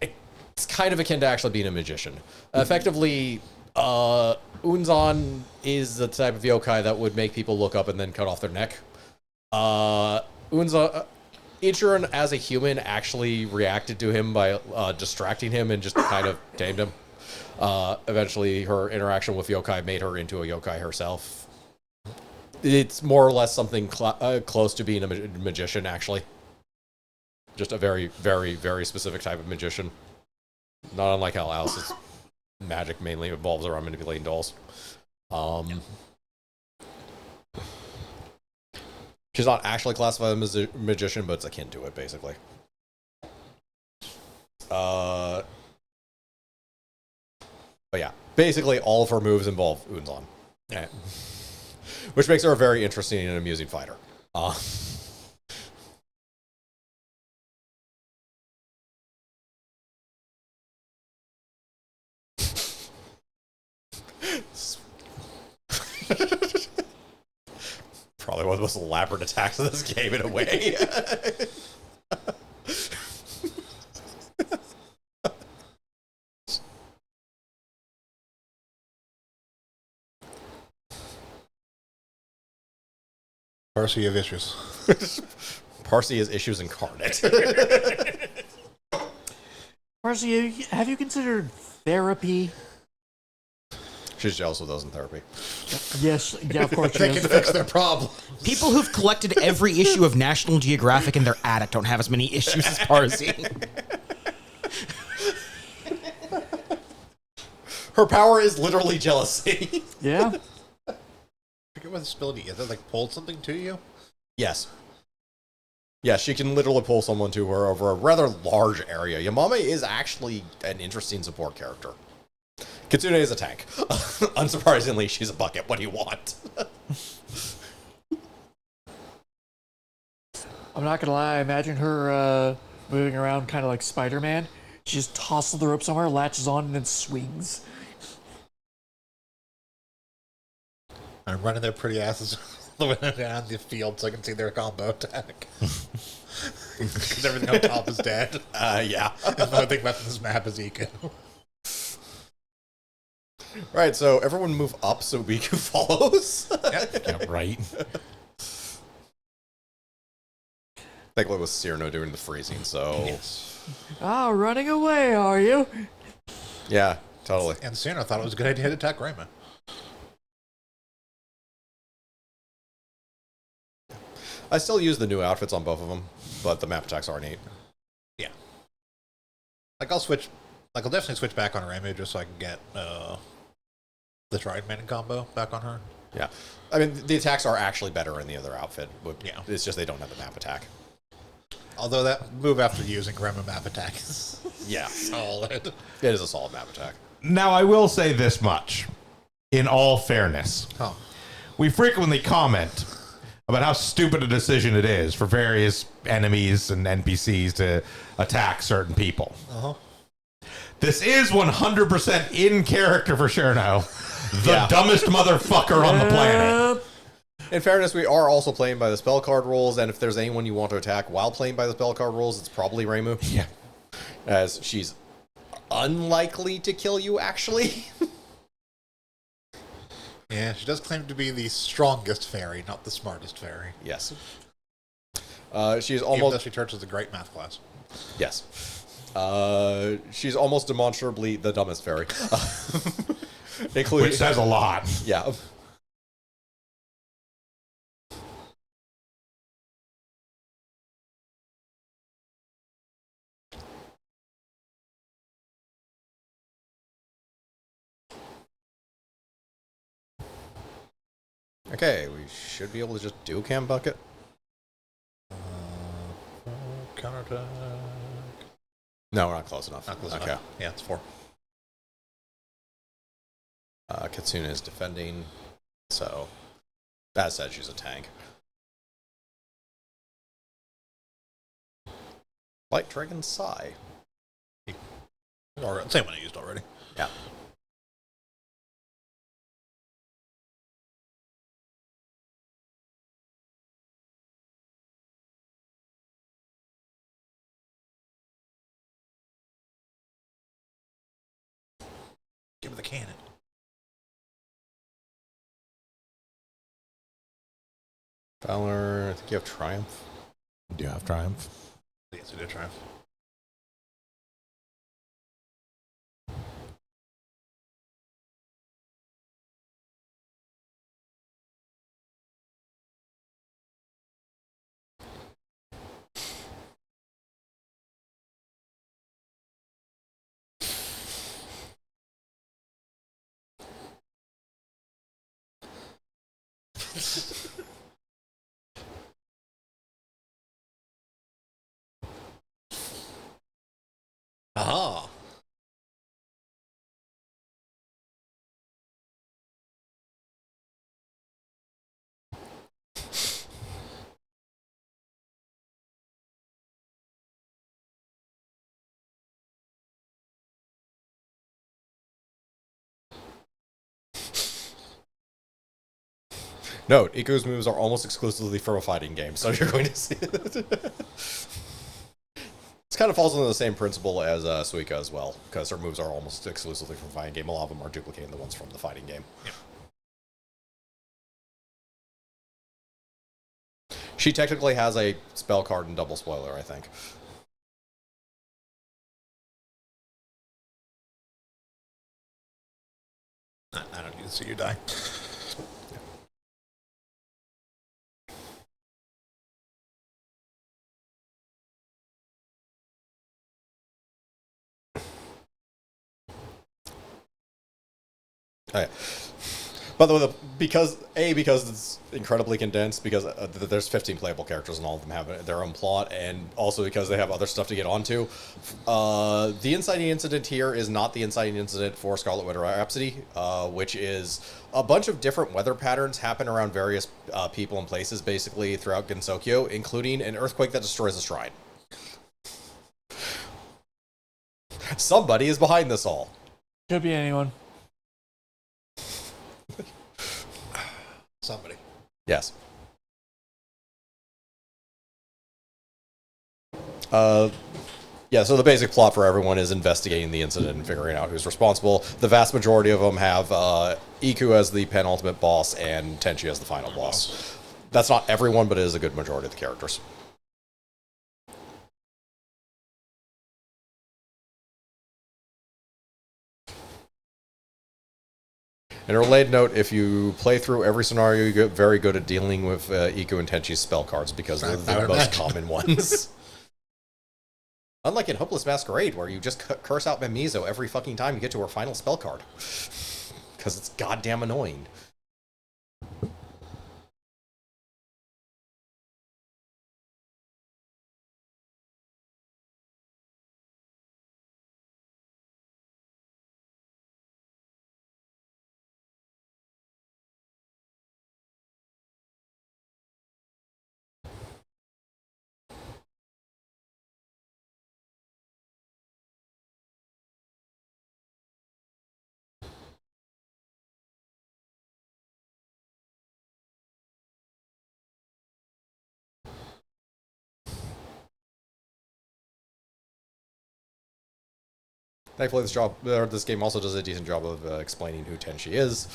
It's kind of akin to actually being a magician. Effectively, Unzan is the type of yokai that would make people look up and then cut off their neck. Ichiran, as a human, actually reacted to him by distracting him and just kind of tamed him. Eventually, her interaction with yokai made her into a yokai herself. It's more or less something close to being a magician, actually. Just a very, very, very specific type of magician. Not unlike how Alice's magic mainly revolves around manipulating dolls. She's not actually classified as a magician, but it's akin to it, basically. But yeah, basically all of her moves involve Unzan. Yeah. Which makes her a very interesting and amusing fighter. Probably one of the most elaborate attacks of this game in a way. Parsi of issues. Parsi is issues incarnate. Marcy, have you considered therapy? She's jealous of those in therapy. Yes, yeah, of course she They can is. fix their problem. People who've collected every issue of National Geographic in their attic don't have as many issues as Parsi. Her power is literally jealousy. Yeah. I forget what this ability is. It like pulled something to you? Yes. Yeah, she can literally pull someone to her over a rather large area. Yamame is actually an interesting support character. Kitsune is a tank. Unsurprisingly, she's a bucket. What do you want? I'm not gonna lie, I imagine her moving around kind of like Spider-Man. She just tosses the rope somewhere, latches on, and then swings. I'm running their pretty asses down the field so I can see their combo attack. Because everything on top is dead. Yeah. The only thing left on this map is Eco. Right, so everyone move up so Biku follows. Yeah, right. Thankfully, with Cyrano doing the freezing, so... Ah, running away, are you? Yeah, totally. And Sano thought it was a good idea to attack Rayma. I still use the new outfits on both of them, but the map attacks are neat. Yeah. Like, I'll definitely switch back on Rayma just so I can get the Trident Maiden combo back on her. Yeah. I mean, the attacks are actually better in the other outfit. But Yeah. It's just they don't have the map attack. Although that move after using Rayma map attack is Yeah. solid. It is a solid map attack. Now, I will say this much, in all fairness. Oh. We frequently comment about how stupid a decision it is for various enemies and NPCs to attack certain people. Uh-huh. This is 100% in character for Cherno, the Yeah. dumbest motherfucker on the planet. In fairness, we are also playing by the spell card rules, and if there's anyone you want to attack while playing by the spell card rules, it's probably Reimu. Yeah. As she's unlikely to kill you, actually. Yeah, she does claim to be the strongest fairy, not the smartest fairy. Yes. She's Even though almost... she teaches a great math class. Yes. She's almost demonstrably the dumbest fairy. Including... Which says a lot. Yeah. Okay, we should be able to just do Cam Bucket. Counterattack. No, we're not close enough. Not close okay. enough. Yeah, it's 4. Kitsune is defending, so that said, she's a tank. Light Dragon Sai. Or same one I used already. Yeah. Give me the cannon. Valor, I think you have Triumph. Do you have Triumph? Yes, we did triumph. Aha. Note, Iku's moves are almost exclusively from a fighting game, so you're going to see it. This kind of falls under the same principle as Suika as well, because her moves are almost exclusively from fighting game. A lot of them are duplicating the ones from the fighting game. Yeah. She technically has a spell card and double spoiler, I think. I don't need to see you die. Okay. By the way, because it's incredibly condensed, because there's 15 playable characters and all of them have their own plot, and also because they have other stuff to get onto. The inciting incident here is not the inciting incident for Scarlet Witch Rhapsody, which is a bunch of different weather patterns happen around various people and places, basically throughout Gensokyo, including an earthquake that destroys a shrine. Somebody is behind this all. Could be anyone. Somebody. Yes. Yeah, so the basic plot for everyone is investigating the incident and figuring out who's responsible. The vast majority of them have Iku as the penultimate boss and Tenchi as the final boss. That's not everyone, but it is a good majority of the characters. And a related note, if you play through every scenario, you get very good at dealing with Iku and Tenchi's spell cards because they're the most common ones. Unlike in Hopeless Masquerade, where you just curse out Mimizo every fucking time you get to her final spell card. Because it's goddamn annoying. Thankfully, this game also does a decent job of explaining who Tenchi is.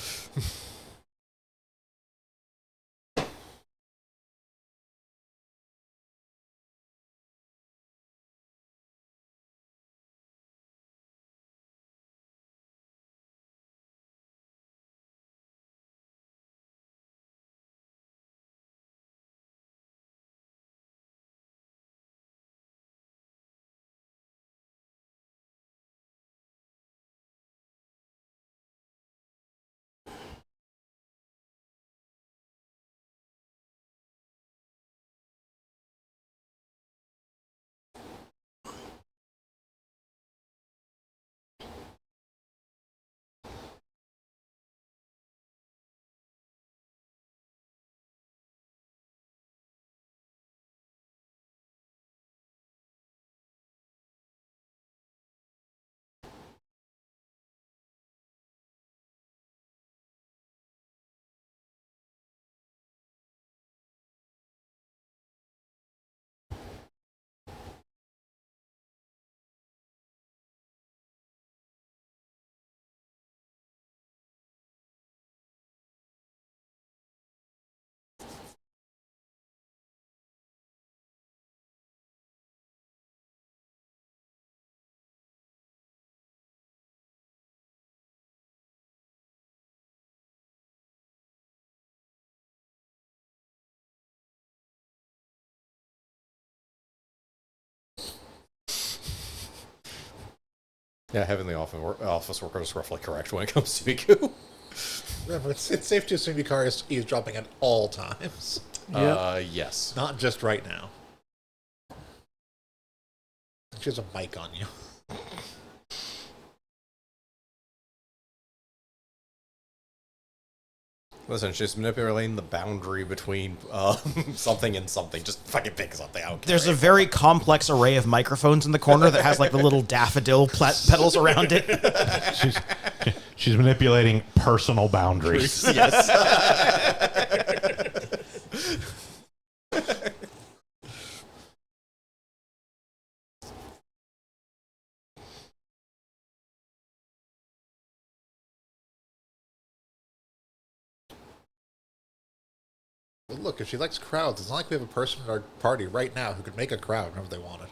Yeah, having the office worker is roughly correct when it comes to Miku. Remember, it's safe to assume Yukari is eavesdropping at all times. Yes. Not just right now. She has a mic on you. Listen, she's manipulating the boundary between something and something. Just fucking pick something. I don't care. There's a very complex array of microphones in the corner that has like the little daffodil petals around it. She's manipulating personal boundaries. Yes. But look, if she likes crowds, it's not like we have a person in our party right now who could make a crowd whenever they wanted.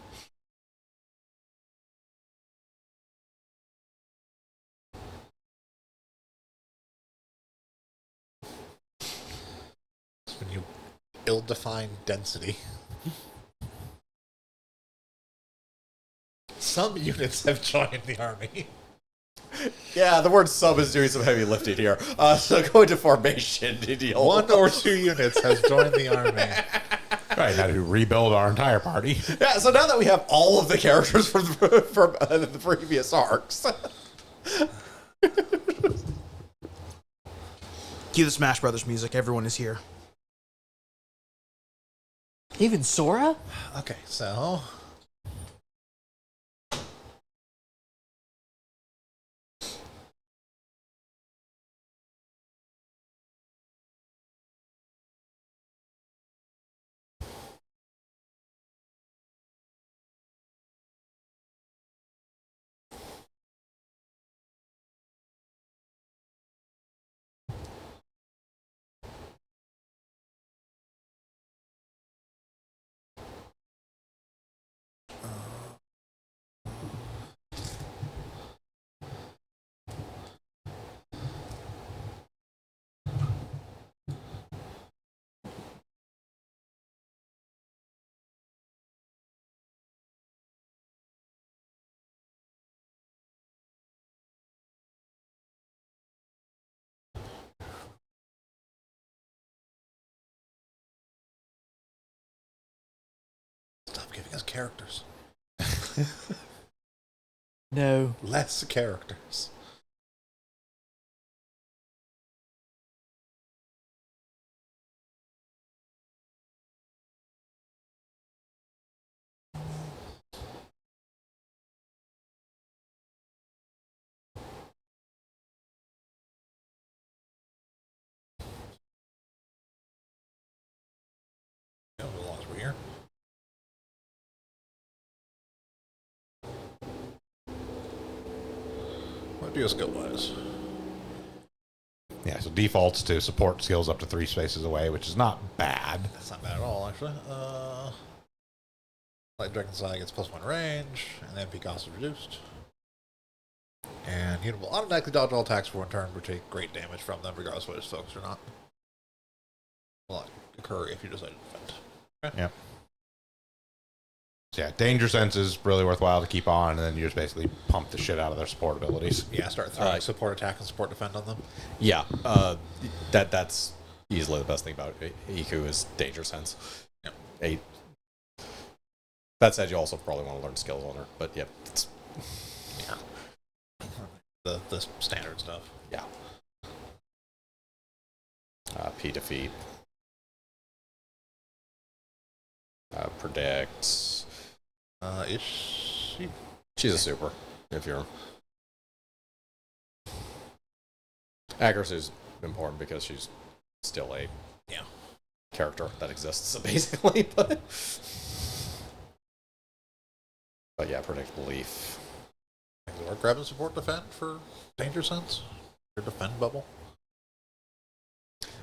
It's when you ill-defined density. Some units have joined the army. Yeah, the word sub is doing some heavy lifting here. So go into formation. One or two units has joined the army. Right, now to rebuild our entire party. Yeah, so now that we have all of the characters from the previous arcs. Cue the Smash Brothers music. Everyone is here. Even Sora? Okay, so... Stop giving us characters. No. Less characters. Yeah, as long as we're here. What do you skill wise? Yeah, so defaults to support skills up to 3 spaces away, which is not bad. That's not bad at all, actually. Light Dragon's Eye gets +1 range, and then MP cost is reduced. And unit will automatically dodge all attacks for one turn, which take great damage from them, regardless of whether it's focused or not. Will not occur if you decide to defend. Okay. Yep. So yeah, Danger Sense is really worthwhile to keep on, and then you just basically pump the shit out of their support abilities. Yeah, start throwing support attack and support defend on them. Yeah, that's easily the best thing about Iku is Danger Sense. Yep. That said, you also probably want to learn skills on her, but yeah, The standard stuff. yeah. P defeat. Predict. Is she? She's a super, if you're... Accuracy is important because she's still a character that exists, basically, but yeah, predict belief. Or grab and support defend for Danger Sense? Your defend bubble?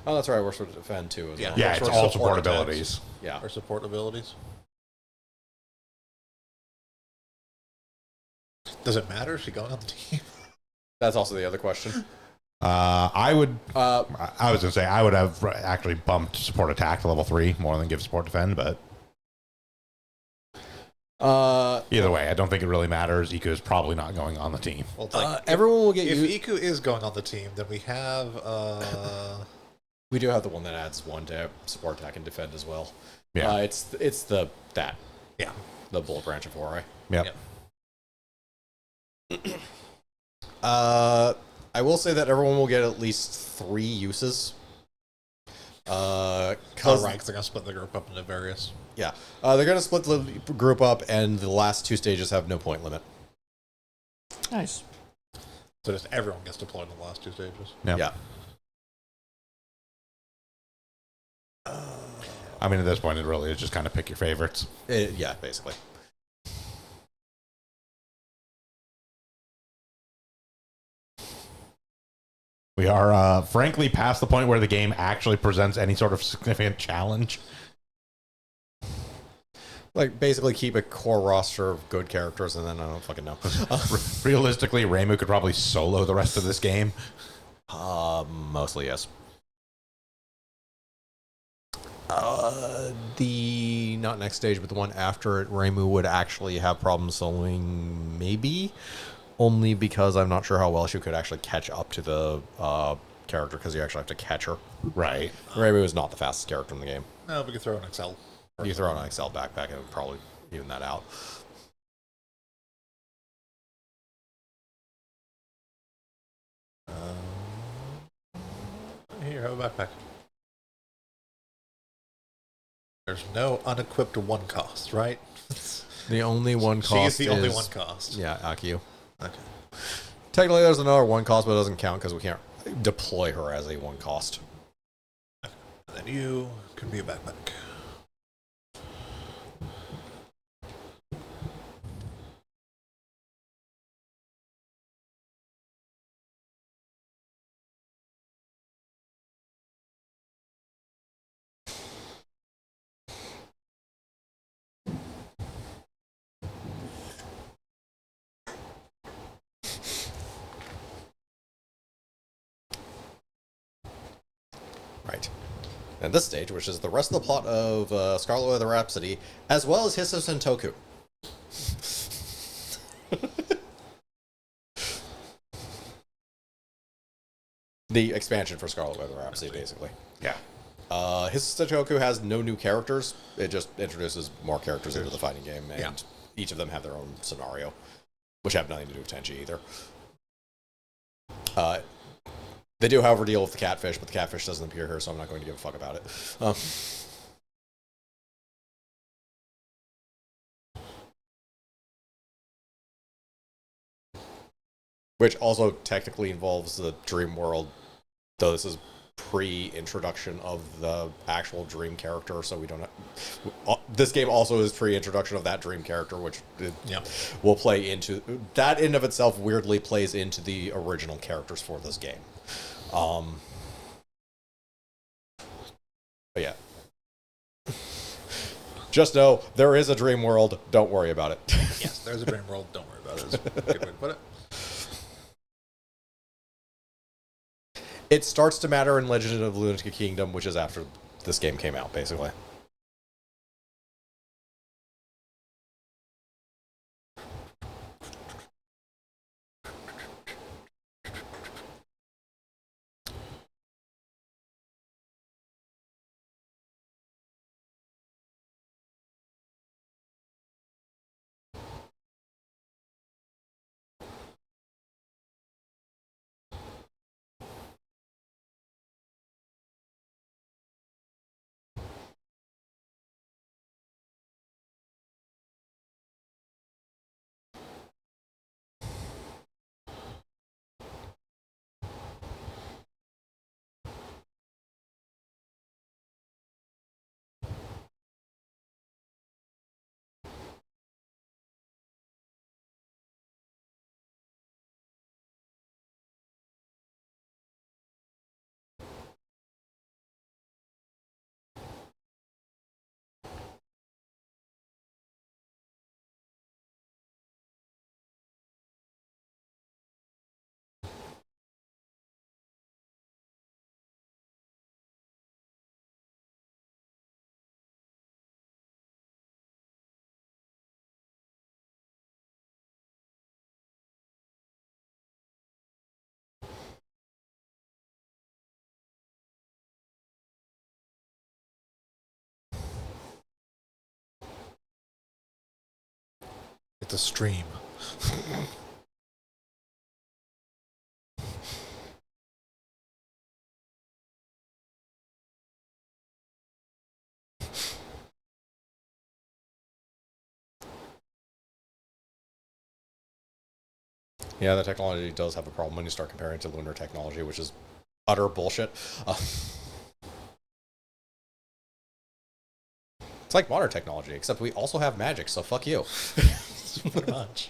Oh, that's right, we're supposed to defend too as well. Yeah, it's Or all support support attacks. abilities. Yeah. Or support abilities? Does it matter? Is she going on the team? That's also the other question. I was gonna say I would have actually bumped support attack to level 3 more than give support defend, but Either way, I don't think it really matters. Iku is probably not going on the team. Well, it's like, everyone will get if you. Iku is going on the team, then we have We do have the one that adds one to support, attack, and defend as well. Yeah. It's the yeah. bullet branch of Ori. Yep. I will say that everyone will get at least 3 uses. Oh, Cause right, 'cause they're gonna split the group up into various. yeah, they're gonna split the group up, and the last 2 stages have no point limit. Nice. So just everyone gets deployed in the last 2 stages. Yep. Yeah. I mean, at this point, it really is just kind of pick your favorites. Yeah, basically. We are, frankly, past the point where the game actually presents any sort of significant challenge. Like, basically keep a core roster of good characters, and then I don't fucking know. Realistically, Reimu could probably solo the rest of this game. Mostly, yes. The not next stage, but the one after it, Reimu would actually have problems soloing, maybe, only because I'm not sure how well she could actually catch up to the character, because you actually have to catch her. Right. Reimu is not the fastest character in the game. No, we can throw an Excel. You throw an Excel backpack, and it would probably even that out. Here, have a backpack. There's no unequipped 1 cost, right? The only one She cost is the only 1 cost. Yeah, Akio. Okay. Technically, there's another 1 cost, but it doesn't count because we can't deploy her as a 1 cost. And then you can be a backpack. Right. And this stage, which is the rest of the plot of Scarlet Weather Rhapsody, as well as Hisso Sentoku. The expansion for Scarlet Weather Rhapsody, basically. Yeah. Hisso Sentoku has no new characters. It just introduces more characters into the fighting game, and each of them have their own scenario, which have nothing to do with Tenchi either. They do, however, deal with the catfish, but the catfish doesn't appear here, so I'm not going to give a fuck about it. Which also technically involves the dream world, though this is pre-introduction of the actual dream character, so we don't have, this game also is pre-introduction of that dream character, which will play into that. In of itself weirdly plays into the original characters for this game. But yeah, just know there is a dream world. Don't worry about it. Yes, there's a dream world. Don't worry about it. Is a good way to put it. It starts to matter in Legend of Lunatic Kingdom, which is after this game came out, basically. It's a stream. Yeah, the technology does have a problem when you start comparing it to lunar technology, which is utter bullshit. It's like modern technology, except we also have magic, so fuck you. Pretty much.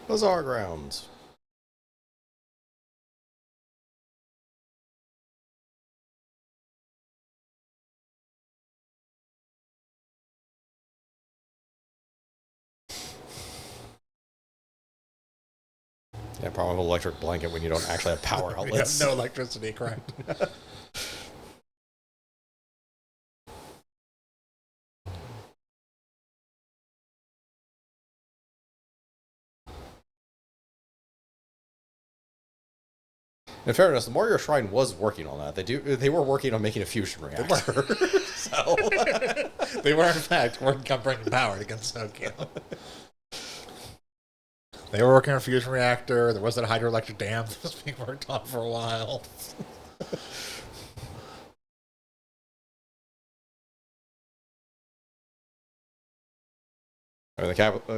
Bazaar grounds. Yeah, problem with electric blanket when you don't actually have power We have outlets. no electricity, correct? In fairness, the Moria Shrine was working on that. They were working on making a fusion reactor. So They were, in fact, working on bringing power against Tokyo. They were working on a fusion reactor. There was that hydroelectric dam that was being worked on for a while. I mean,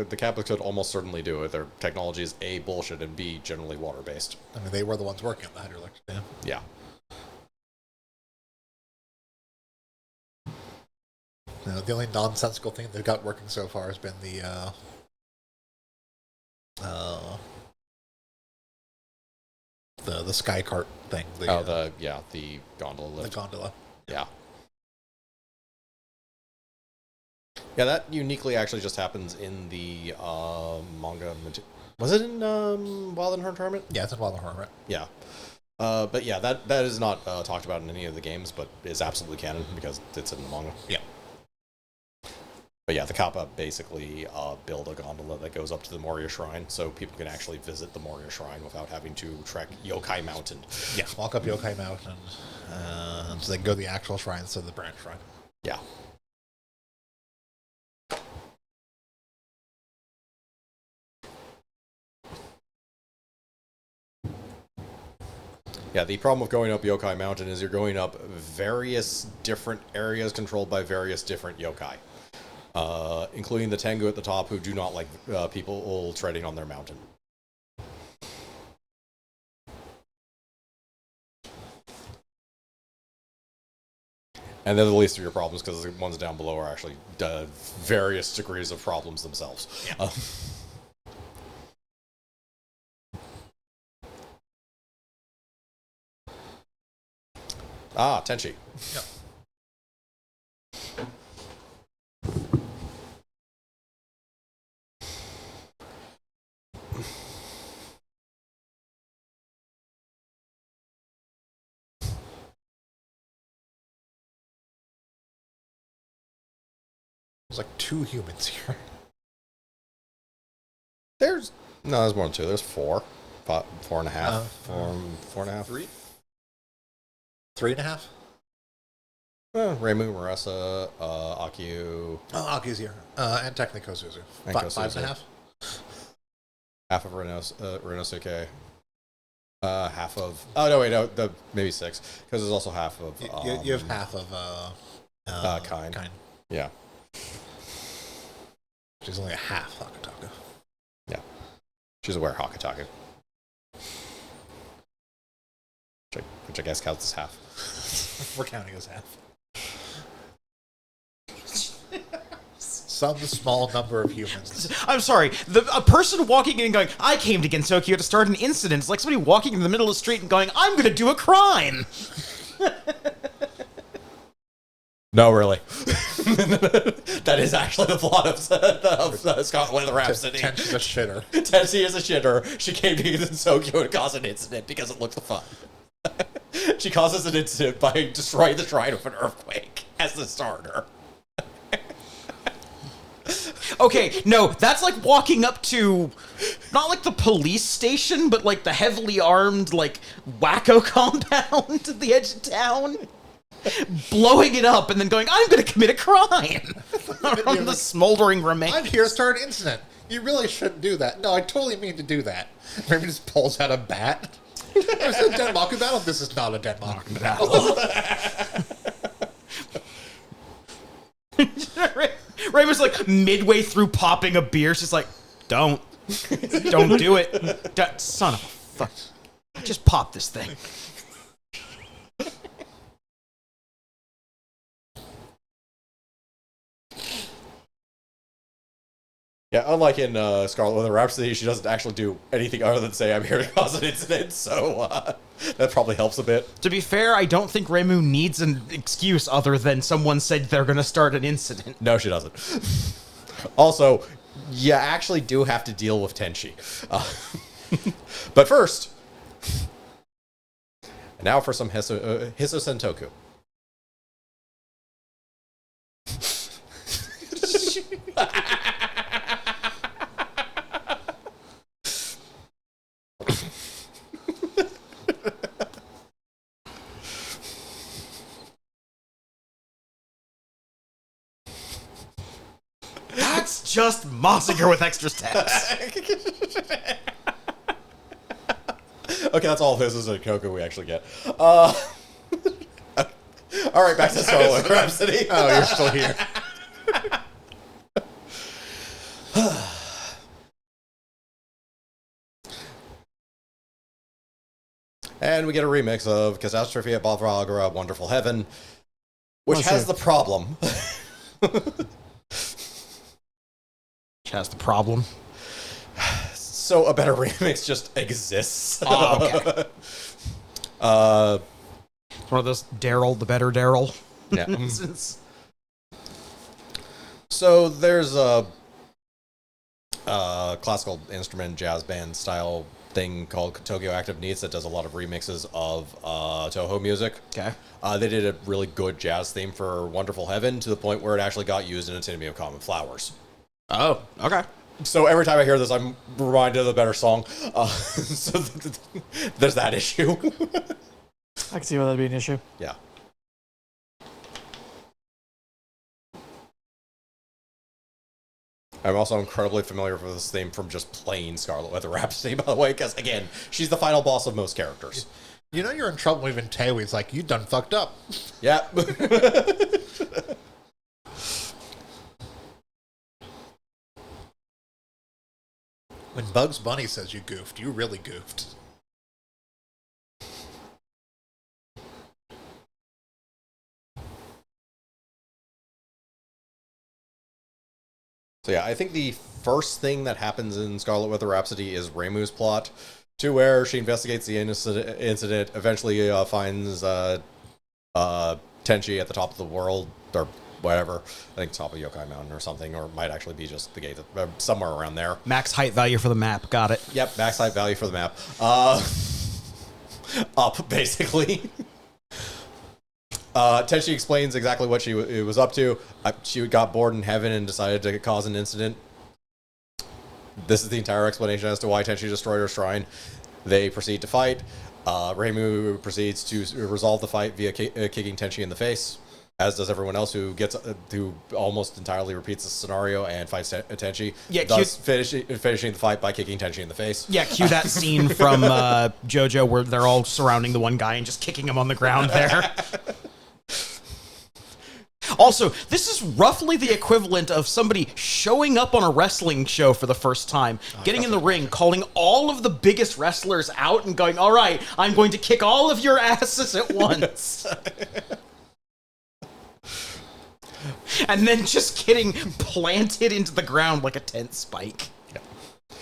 the Catholics would almost certainly do it. Their technology is A, bullshit, and B, generally water-based. I mean, they were the ones working on the hydroelectric dam. Yeah. You know, the only nonsensical thing they've got working so far has been the sky cart thing. The gondola the lift. gondola. Yeah. Yeah, that uniquely actually just happens in the manga. Was it in Wild and Horn Tournament? Yeah, it's in Wild Hermit. Yeah. But yeah, that is not talked about in any of the games, but is absolutely canon because it's in the manga. Yeah. But yeah, the Kappa basically build a gondola that goes up to the Moria Shrine, so people can actually visit the Moria Shrine without having to trek Yokai Mountain. Yeah, walk up Yokai Mountain, so they can go to the actual shrine instead of the branch shrine. Yeah. Yeah, the problem with going up Yokai Mountain is you're going up various different areas controlled by various different yokai, including the Tengu at the top, who do not like people treading on their mountain. And they're the least of your problems because the ones down below are actually various degrees of problems themselves. Yeah. Tenchi. Yep. There's like 2 humans here. There's No, there's more than 2. There's 4. 4.5. 4.5. 3? 3.5? Reimu, Maressa, Akio, Oh, Aki's here. And technically Kozuzu. And 5.5? half of Renosuke, half of... Oh, no, wait, no, maybe 6, because there's also half of... You have half of Kind. Kind. Yeah. She's only a half Hakataka. Yeah. She's aware of Hakataka. Which I guess counts as half. We're counting as half. Some small number of humans. I'm sorry. A person walking in and going, I came to Gensokyo to start an incident. It's like somebody walking in the middle of the street and going, I'm going to do a crime. No, really. That is actually the plot of Scott Weather Rhapsody. Tenchi's a shitter. Tenchi is a shitter. She came to Gensokyo to cause an incident because it looks fun. She causes an incident by destroying the shrine with an earthquake as the starter. Okay, no, that's like walking up to, not like the police station, but like the heavily armed, like, wacko compound at the edge of town. Blowing it up and then going, I'm going to commit a crime on the smoldering remains. I'm here to start an incident. You really shouldn't do that. No, I totally mean to do that. Maybe just pulls out a bat. Is this a Denmaku battle? This is not a Denmaku battle. Ray was like midway through popping a beer. She's like, don't do it. Son of a fuck. Just pop this thing. Yeah, unlike in Scarlet Weather Rhapsody, she doesn't actually do anything other than say, I'm here to cause an incident, so that probably helps a bit. To be fair, I don't think Reimu needs an excuse other than someone said they're going to start an incident. No, she doesn't. Also, you actually do have to deal with Tenchi. But first, now for some Hiso Sentoku. That's just Mossiger with extra steps. Okay, that's all of Hiso Sentoku we actually get. All right, back to Scarlet Weather Rhapsody. Oh, you're still here. And we get a remix of Catastrophe at Balvragara, Wonderful Heaven, which Oh, has sure. the problem. Has the problem. So a better remix just exists. Oh, okay. It's one of those Daryl, the better Daryl. Yeah. instances. So there's a classical instrument jazz band style thing called Tokyo Active Needs that does a lot of remixes of Toho music. Okay. They did a really good jazz theme for Wonderful Heaven to the point where it actually got used in Anatomy of Common Flowers. Oh, okay. So every time I hear this, I'm reminded of the better song. So there's that issue. I can see why that'd be an issue. Yeah. I'm also incredibly familiar with this theme from just playing Scarlet Weather Rhapsody, by the way, because, again, she's the final boss of most characters. You know you're in trouble when even Teiwi's like, you done fucked up. Yeah. When Bugs Bunny says you goofed, you really goofed. So yeah, I think the first thing that happens in Scarlet Weather Rhapsody is Reimu's plot, to where she investigates the incident, eventually finds Tenchi at the top of the world, or whatever. I think top of Yokai Mountain or something, or it might actually be just the gate, somewhere around there. Max height value for the map. Got it. Yep, backside value for the map. Up, basically. Tenchi explains exactly what she was up to. She got bored in heaven and decided to cause an incident. this is the entire explanation as to why Tenchi destroyed her shrine. They proceed to fight. Reimu proceeds to resolve the fight via kicking Tenchi in the face, as does everyone else who almost entirely repeats the scenario and fights Tenchi. Yeah, thus finishing the fight by kicking Tenchi in the face. Yeah, cue that scene from JoJo where they're all surrounding the one guy and just kicking him on the ground there. Also, this is roughly the equivalent of somebody showing up on a wrestling show for the first time, getting in the ring, calling all of the biggest wrestlers out and going, all right, I'm going to kick all of your asses at once. And then just getting planted into the ground like a tent spike.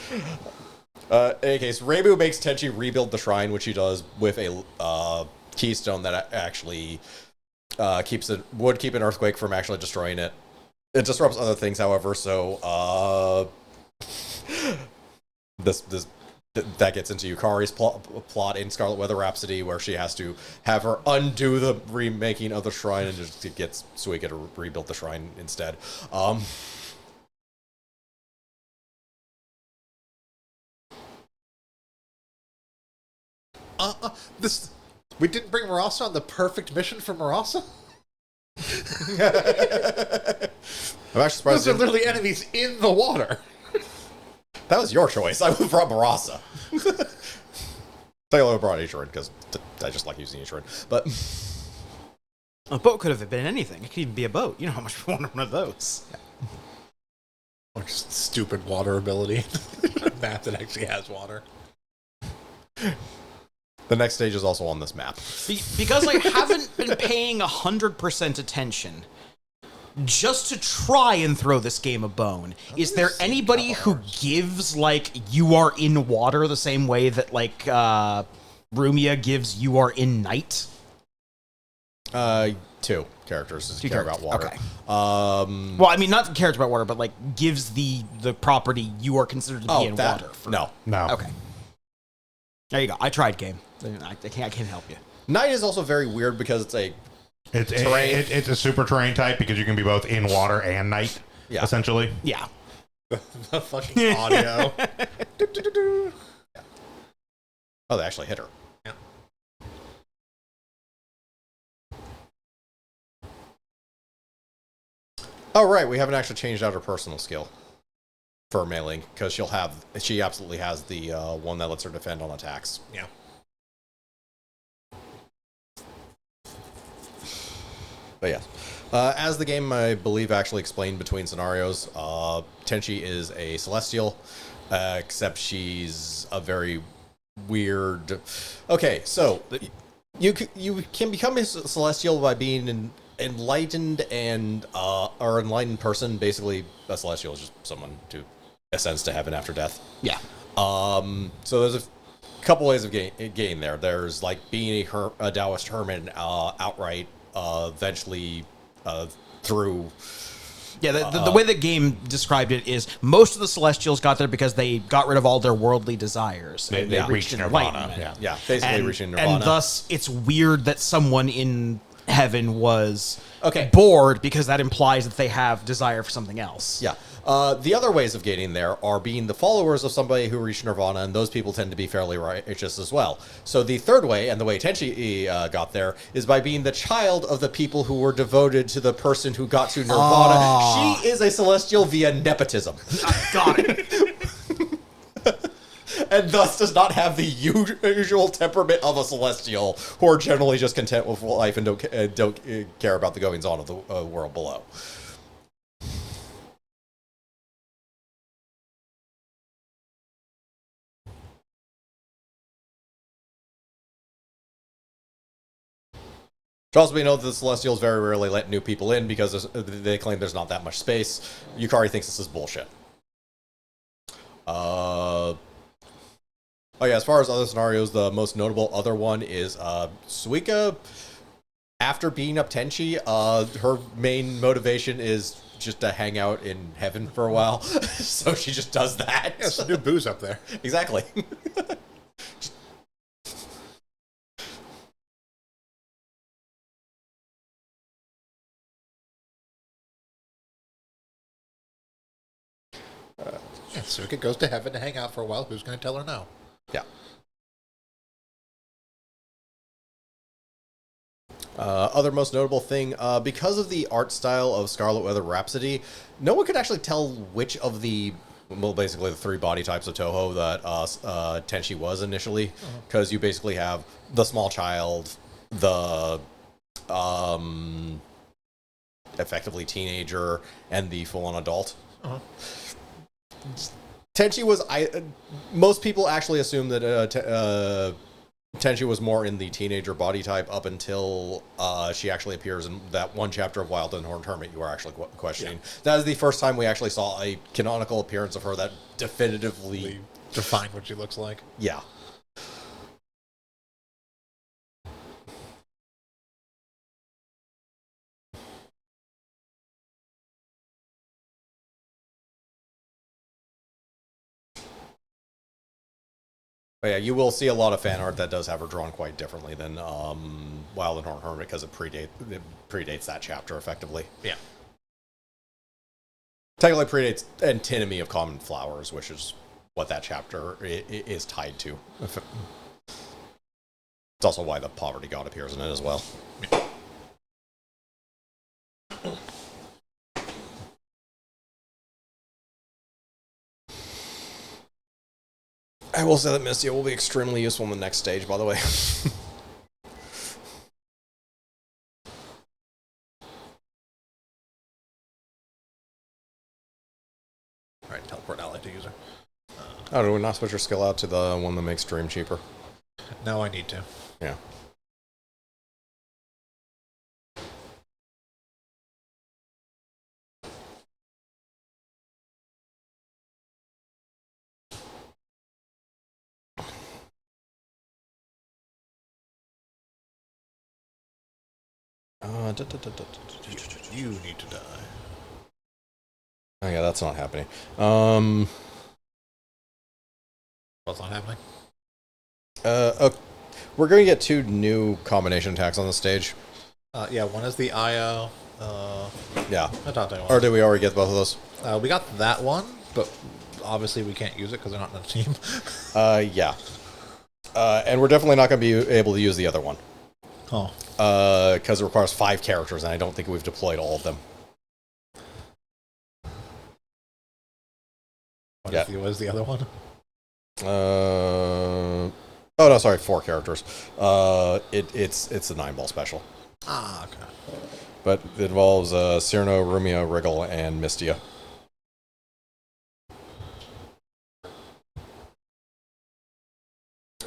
In any case, Reimu makes Tenchi rebuild the shrine, which he does with a keystone that actually would keep an earthquake from actually destroying it. It disrupts other things, however, so that gets into Yukari's plot in Scarlet Weather Rhapsody, where she has to have her undo the remaking of the shrine and just gets Suika to rebuild the shrine instead. We didn't bring Marasa on the perfect mission for Marasa? I'm actually surprised. Those are literally enemies in the water. That was your choice. I would have brought Marasa. I brought Ishirin because I just like using Ishirin. But A boat could have been anything. It could even be a boat. You know how much we want one of those. Or just stupid water ability. A map that actually has water. the next stage is also on this map. Because I haven't been paying 100% attention, just to try and throw this game a bone, is there anybody who gives, like, you are in water the same way that, like, Rumia gives you are in night? Two characters care about water. Okay. Well, I mean, not cares about water, but, like, gives the property you are considered to be in water. No. Okay. There you go. I tried game. I can't help you. Night is also very weird because it's a terrain. It's a super terrain type because you can be both in water and night, essentially. Yeah. The fucking audio. Oh, they actually hit her. Yeah. Oh, right. We haven't actually changed out her personal skill for mailing because she absolutely has the one that lets her defend on attacks. Yeah. But yeah. As the game, I believe, actually explained between scenarios, Tenchi is a Celestial, except she's a very weird... Okay, so you can become a Celestial by being an enlightened or enlightened person. Basically, a Celestial is just someone who ascends to heaven after death. Yeah. So there's a couple ways of getting there. There's like being a Taoist hermit outright, eventually through... Yeah, the way the game described it is most of the Celestials got there because they got rid of all their worldly desires. They reached Nirvana. Yeah, basically reaching Nirvana. And thus, it's weird that someone in heaven was Okay. bored because that implies that they have desire for something else. Yeah. The other ways of getting there are being the followers of somebody who reached Nirvana, and those people tend to be fairly righteous as well. So the third way, and the way Tenchi got there, is by being the child of the people who were devoted to the person who got to Nirvana. She is a Celestial via nepotism. Got it. And thus does not have the usual temperament of a Celestial, who are generally just content with life and don't care about the goings-on of the world below. Should also be noted that the Celestials very rarely let new people in because they claim there's not that much space. Yukari thinks this is bullshit. Oh yeah, as far as other scenarios, the most notable other one is Suika. After beating up Tenchi, her main motivation is just to hang out in heaven for a while. So she just does that. Yeah, some new booze up there. Exactly. Suika goes to heaven to hang out for a while. Who's going to tell her no? Yeah. Other most notable thing, because of the art style of Scarlet Weather Rhapsody, no one could actually tell which of the, well, basically the three body types of Toho that Tenchi was initially, because you basically have the small child, the effectively teenager, and the full-on adult. Tenchi was, most people actually assume that Tenchi was more in the teenager body type up until she actually appears in that one chapter of Wild and Horned Hermit you were actually questioning. Yeah. That is the first time we actually saw a canonical appearance of her that definitively defined what she looks like. Yeah. But yeah, you will see a lot of fan art that does have her drawn quite differently than Wild and Horned Hermit because it predates that chapter effectively. Yeah. Technically predates Antinomy of Common Flowers, which is what that chapter is tied to. It's also why the Poverty God appears in it as well. Yeah. I will say that Mystia will be extremely useful in the next stage, by the way. Alright, teleport ally to user. Oh, do we not switch your skill out to the one that makes Dream cheaper? No, I need to. Yeah. You need to die. Oh yeah, that's not happening. What's not happening? Okay. We're going to get two new combination attacks on the stage. Yeah, one is the IO. Yeah. Or did we already get both of those? We got that one, but obviously we can't use it because they're not in the team. Yeah. And we're definitely not going to be able to use the other one. Oh. Because it requires 5 characters, and I don't think we've deployed all of them. What is the other one? Oh no, sorry, 4 characters. It's the 9-ball special. Ah, okay. But it involves Cyrano, Rumia, Wriggle, and Mystia.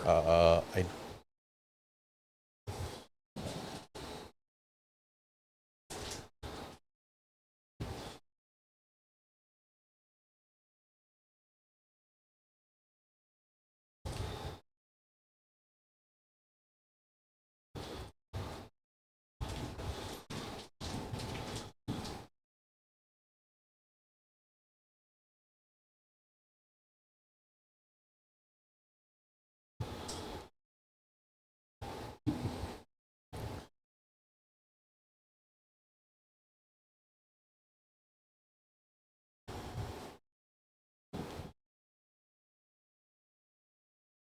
I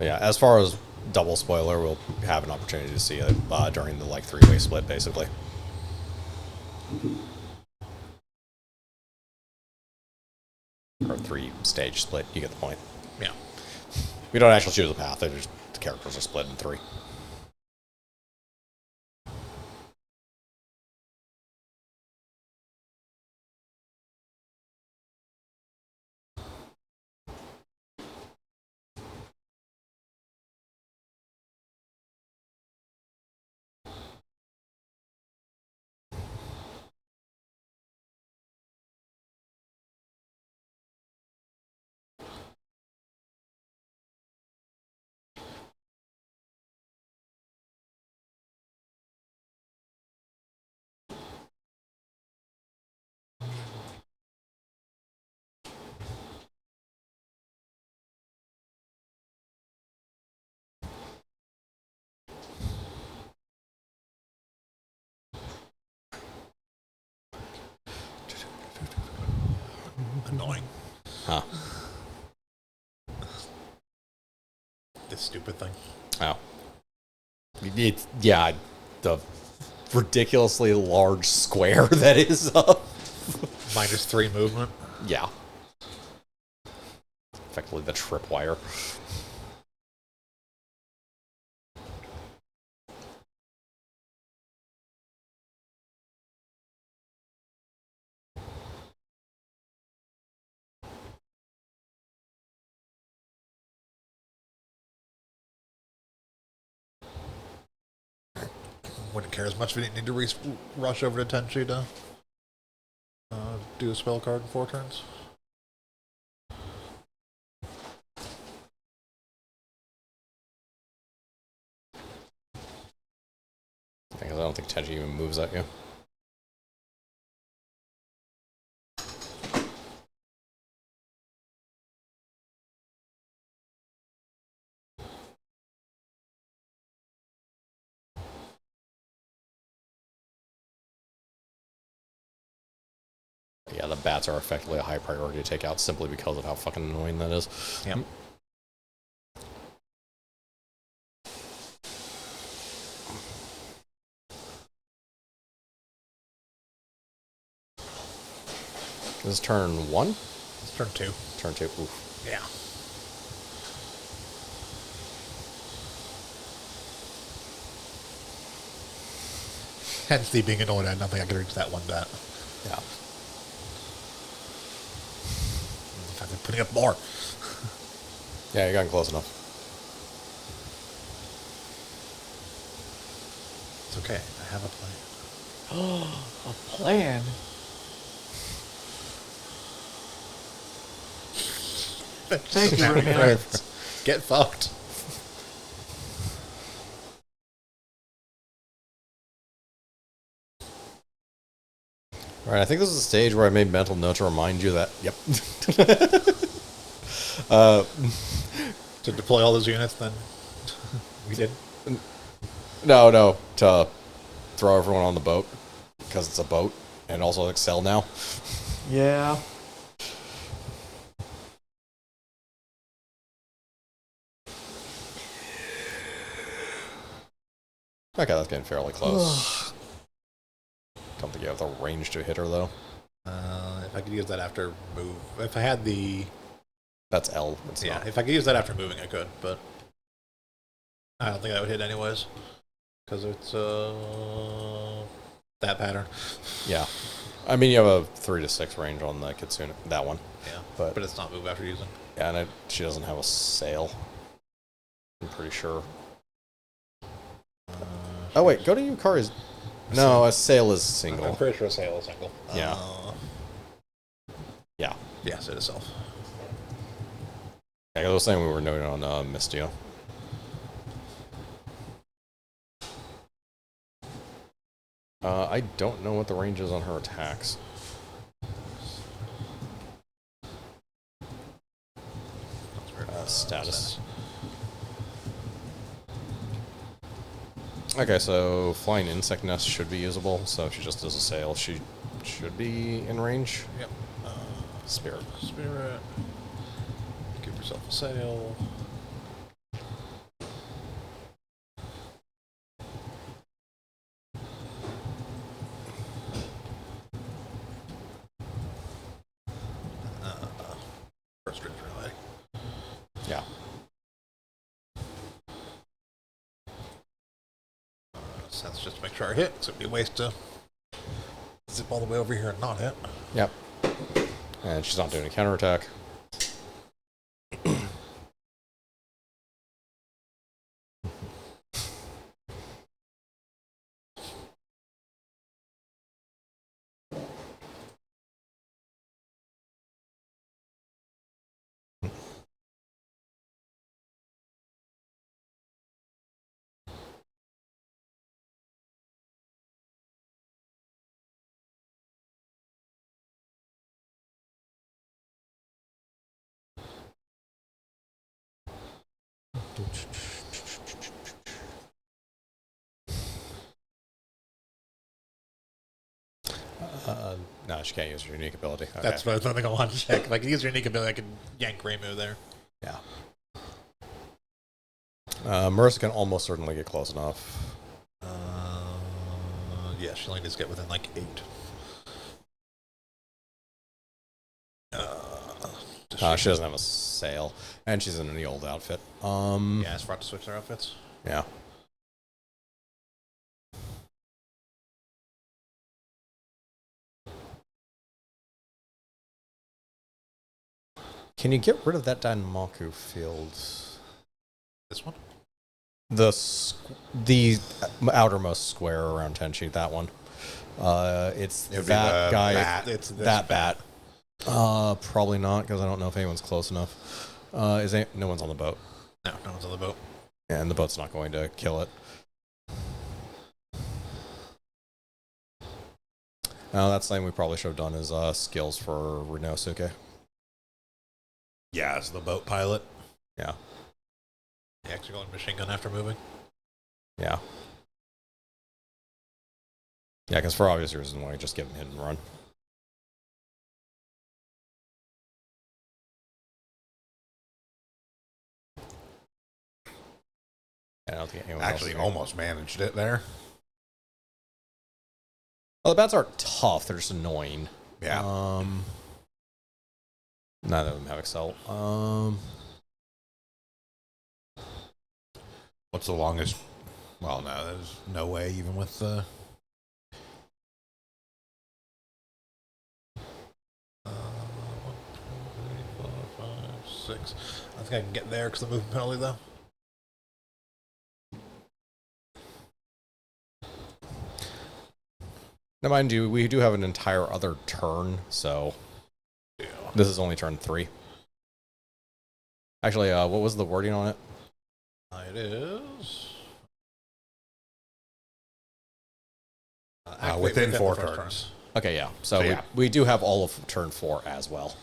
Yeah, as far as double spoiler, we'll have an opportunity to see it during the 3-way split, basically. Or 3-stage split, you get the point. Yeah. We don't actually choose a path, the characters are split in 3. Annoying. Huh. this stupid thing. Oh. Yeah, the ridiculously large square that is up. -3 movement. Yeah. Effectively the tripwire. Wouldn't care as much if we didn't need to rush over to Tenchi to do a spell card in 4 turns. I don't think Tenchi even moves at you. Yeah, the bats are effectively a high priority to take out simply because of how fucking annoying that is. Yep. This is turn 1? It's turn 2. Turn 2. Oof. Yeah. Hence the being annoyed I had nothing I could reach that one bat. Yeah. In fact, they're putting up more. Yeah, you got close enough. It's okay. I have a plan. A plan? Thank you, Remy. Get fucked. All right, I think this is the stage where I made mental note to remind you that. Yep. To deploy all those units, then we did. No, to throw everyone on the boat because it's a boat and also excel now. Yeah. Okay, that's getting fairly close. Don't think you have the range to hit her though. If I could use that after move, if I had the, That's L. It's yeah, not. if I could use that after moving, I could, but I don't think that would hit anyways because it's that pattern. Yeah. I mean, you have a 3 to 6 range on the Kitsune, that one. Yeah, But it's not move after using. yeah, and she doesn't have a sail. I'm pretty sure. Oh wait, go to Yukari's. No, a sail is I'm single. pretty sure a sail is single. Yeah. Yeah. Yes, it is self. I was saying we were noting on Mistio. I don't know what the range is on her attacks. Status. Okay, so flying insect nest should be usable. So if she just does a sail, she should be in range. Yep. Spirit. Spirit. Give yourself a sail. First range relay. Yeah. That's just to make sure I hit, so it'd be a waste to zip all the way over here and not hit. Yep. And she's not doing a counterattack. No, she can't use her unique ability. Okay. That's what I think I wanted to check. If I could use your unique ability, I could yank Reimu there. Yeah. Marissa can almost certainly get close enough. Yeah, she only needs to get within like 8. She doesn't have a sail, and she's in the old outfit. Yeah, it's front to switch their outfits. Yeah. Can you get rid of that Dainmaku field? This one? The outermost square around Tenchi, that one. It's It would be that the guy. bat. It's this that bat. Probably not, because I don't know if anyone's close enough. No one's on the boat. No, no one's on the boat. Yeah, and the boat's not going to kill it. That's something we probably should have done is skills for Rinosuke. Yeah, it's the boat pilot. Yeah. The actually going machine gun after moving. Yeah. Yeah, because for obvious reasons, why just give him hit and run. I don't think anyone Actually, else almost managed it there. Well, the bats aren't tough; they're just annoying. Yeah. Neither of them have Excel. What's the longest? Well, no, there's no way, even with the. 1, 2, 3, 4, 5, 6. I think I can get there because the movement penalty, though. Now, mind you, we do have an entire other turn, so Yeah. this is only turn 3. Actually, what was the wording on it? It is. Within 4 the first turns. Okay, yeah. So, So, yeah. We do have all of turn 4 as well.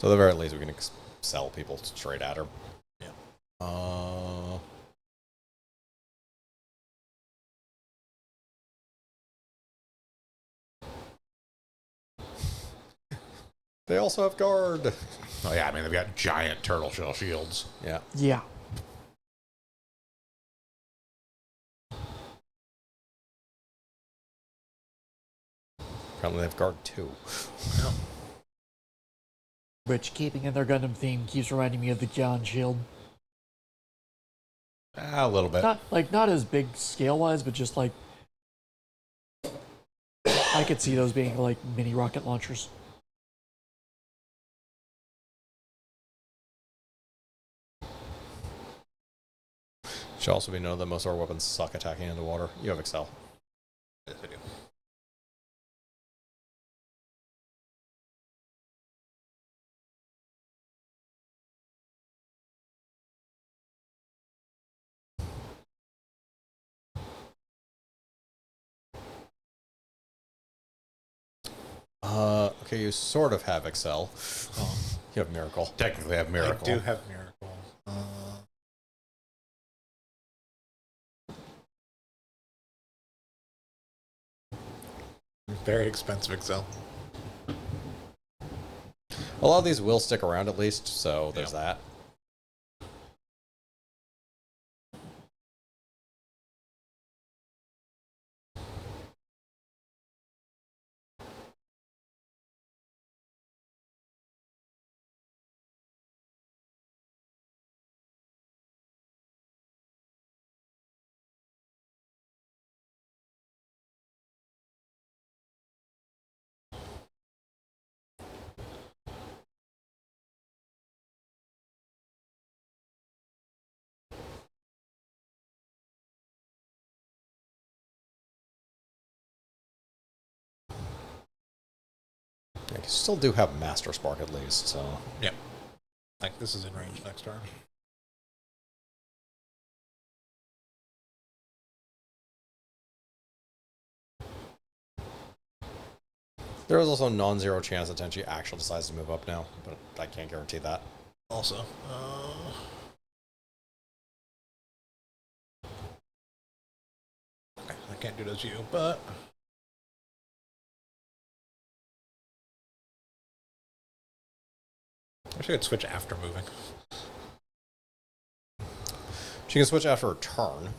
So at the very least, we can sell people straight at her. Yeah. They also have guard. Oh, yeah, I mean, they've got giant turtle shell shields. Yeah. Yeah. Apparently they have guard too. Which, keeping in their Gundam theme, keeps reminding me of the Gion Shield. A little bit. Not as big scale wise, but just like I could see those being like mini rocket launchers. Should also be noted that most of our weapons suck attacking underwater. You have Excel. Yes, I do. Okay, you sort of have Excel. You have Miracle. Technically, I have Miracle. I do have Miracle. Very expensive Excel. A lot of these will stick around at least, so there's that. Yeah, you still do have Master Spark at least, so. Yep. Like, this is in range next turn. There is also a non-zero chance that Tenchi actually decides to move up now, but I can't guarantee that. Also, okay, I can't do it as you, but I wish I could switch after moving. She can switch after her turn.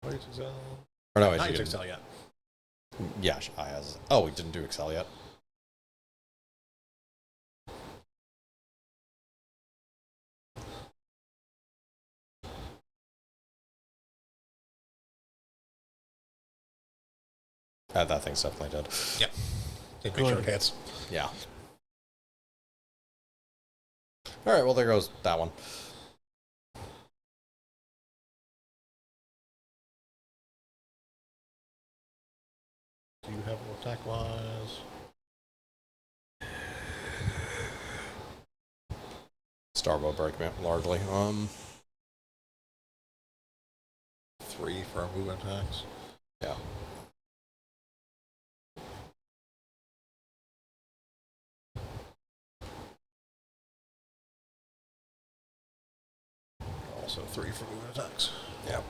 What is Excel? Or no, Not she use can, Excel yet. yeah, she has. Oh, we didn't do Excel yet. That thing's definitely dead. Yep. Make sure it hits. Yeah. All right, well, there goes that one. Do you have what attack wise? Starbow break, largely. 3 for movement attacks. Yeah. Also 3 for movement attacks. Yeah.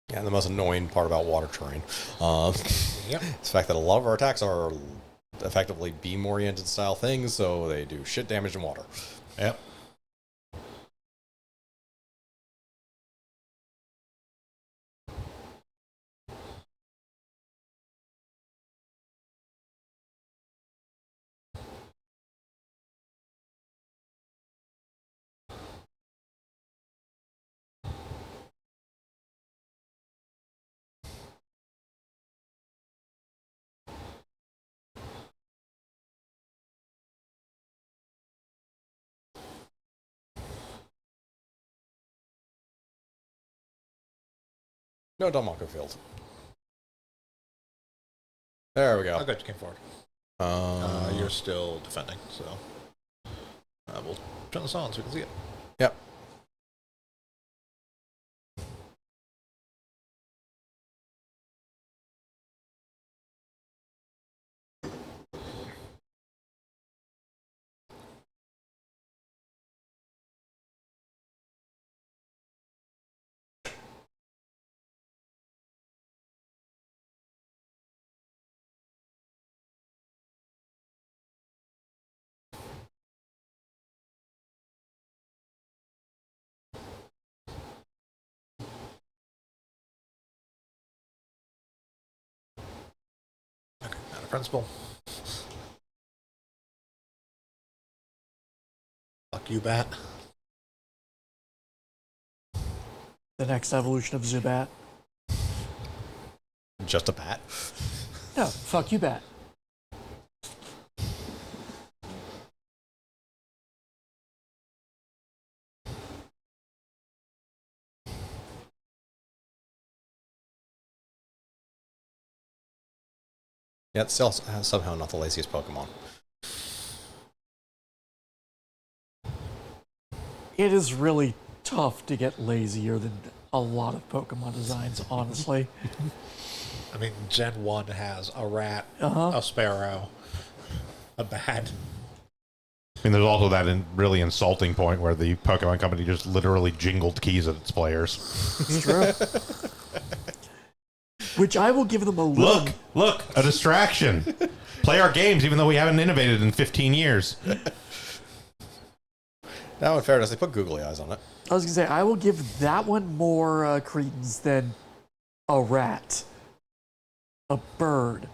Yeah, and the most annoying part about water terrain Yep. is the fact that a lot of our attacks are effectively beam-oriented style things, so they do shit damage in water. Yep. No Dalmako Field. There we go. Oh, good, you came forward. You're still defending, so we'll turn this on so we can see it. Yep. Okay, out of principle. Fuck you, Bat. The next evolution of Zubat. Just a bat. No, fuck you, Bat. Yeah, it's still somehow not the laziest Pokemon. It is really tough to get lazier than a lot of Pokemon designs, honestly. I mean, Gen 1 has a rat, Uh-huh. a sparrow, a bat. I mean, there's also that really insulting point where the Pokemon Company just literally jingled keys at its players. It's true. Which I will give them a little... Look, a distraction. Play our games even though we haven't innovated in 15 years. Now, in fairness, they put googly eyes on it. I was going to say, I will give that one more credence than a rat. A bird.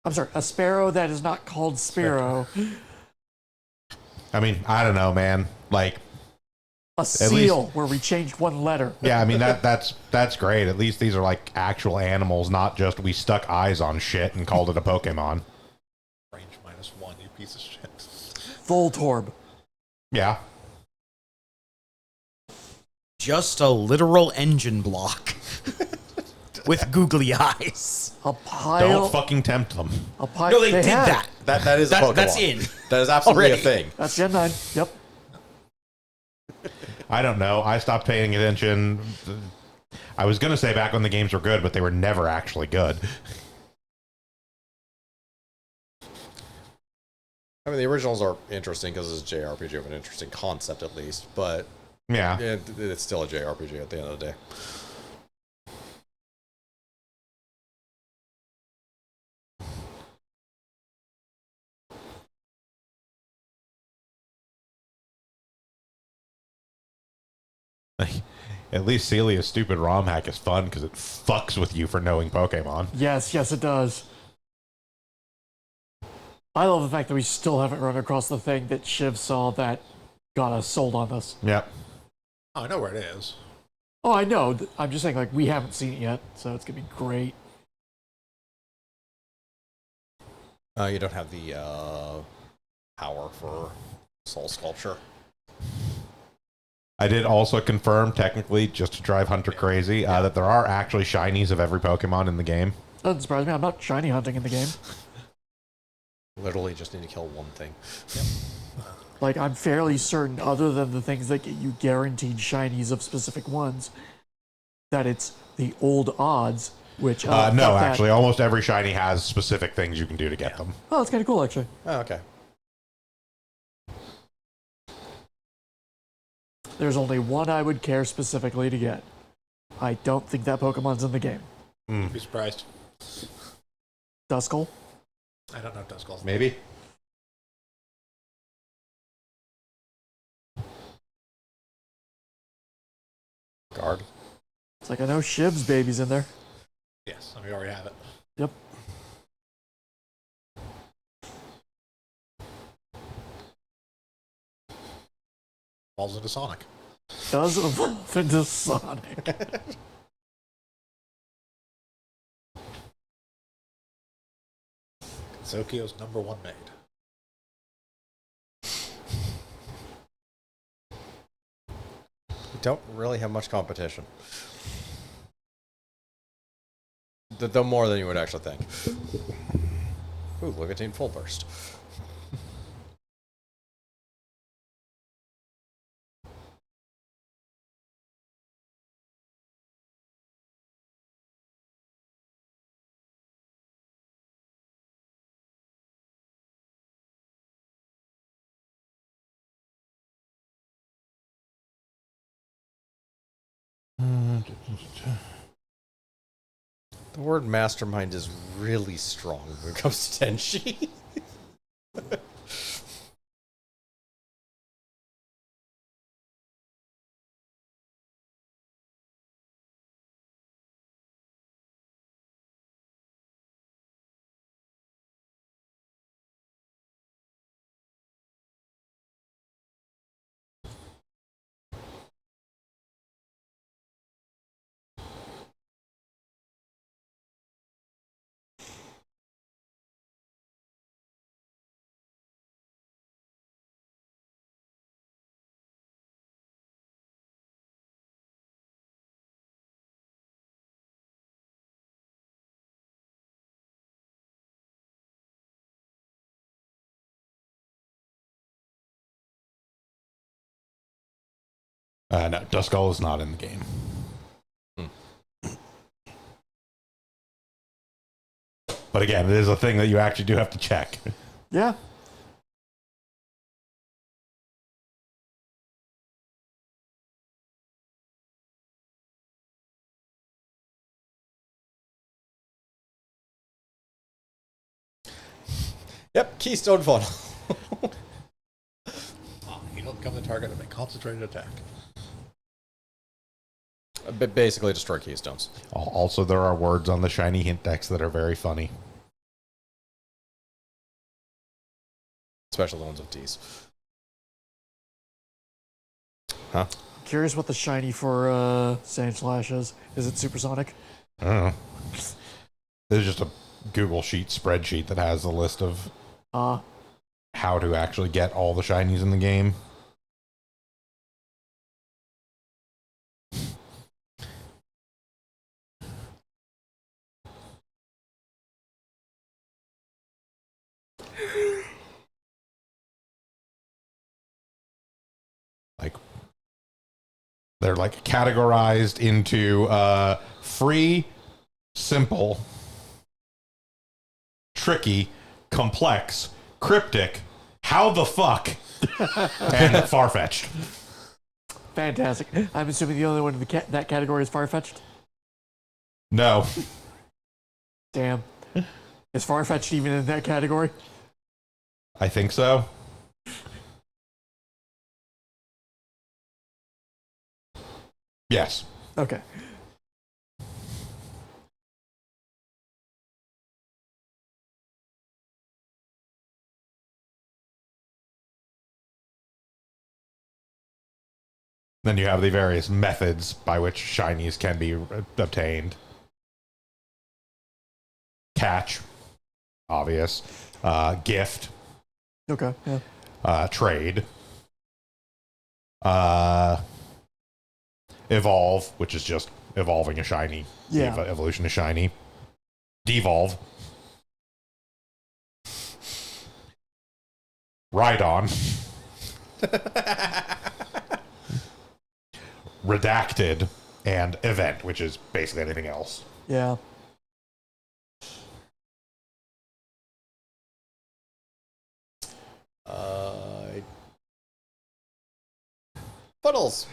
I'm sorry, a sparrow that is not called Sparrow. I mean, I don't know, man. Like, A seal where we changed one letter. Yeah, I mean that's great. At least these are like actual animals, not just we stuck eyes on shit and called it a Pokemon. Range -1, you piece of shit. Voltorb. Yeah. Just a literal engine block with googly eyes. A pile. Don't fucking tempt them. A pile. No, they did that. That is a Pokemon. That's in. That is absolutely Already. a thing. That's Gen 9. Yep. I don't know. I stopped paying attention. I was going to say back when the games were good, but they were never actually good. I mean, the originals are interesting because it's a JRPG of an interesting concept, at least. But Yeah. it's still a JRPG at the end of the day. At least Celia's stupid ROM hack is fun because it fucks with you for knowing Pokemon. Yes, it does. I love the fact that we still haven't run across the thing that Shiv saw that got us sold on this. Yep. Oh, I know where it is. Oh, I know. I'm just saying, like, we haven't seen it yet, so it's gonna be great. You don't have the power for Soul Sculpture. I did also confirm, technically, just to drive Hunter crazy, that there are actually shinies of every Pokemon in the game. Doesn't surprise me. I'm not shiny hunting in the game. Literally just need to kill one thing. Like, I'm fairly certain, other than the things that get you guaranteed shinies of specific ones, that it's the old odds, which... No, actually, almost every shiny has specific things you can do to get them. Oh, that's kind of cool, actually. Oh, okay. There's only one I would care specifically to get. I don't think that Pokemon's in the game. You'd be surprised. Duskull? I don't know if Duskull's Maybe. Guard. It's like, I know Shiv's baby's in there. Yes, we already have it. Yep. Falls into Sonic. Does evolve into Sonic. Sokio's #1 maid. We don't really have much competition. The more than you would actually think. Ooh, look at Team Full Burst. The word mastermind is really strong when it comes to Tenchi. No, Duskull is not in the game. But again, it is a thing that you actually do have to check. Yeah. Yep, Keystone Funnel. You don't become the target of a concentrated attack. Basically destroy Keystones. Also, there are words on the shiny hint decks that are very funny. Especially the ones with Ds. Huh? Curious what the shiny for Sandslash is. Is it supersonic? I don't know. There's just a Google Sheet spreadsheet that has a list of how to actually get all the shinies in the game. Like, they're like categorized into free, simple, tricky, complex, cryptic, how the fuck, and far-fetched. Fantastic. I'm assuming the only one in that category is Farfetch'd? No. Damn. Is Farfetch'd even in that category? I think so. Yes. Okay. Then you have the various methods by which shinies can be obtained. Catch, obvious. Gift, Okay. Yeah. trade. Evolve, which is just evolving a shiny. Yeah. Evolution is shiny. Devolve. Rhydon. Redacted. And event, which is basically anything else. Yeah. Funnels.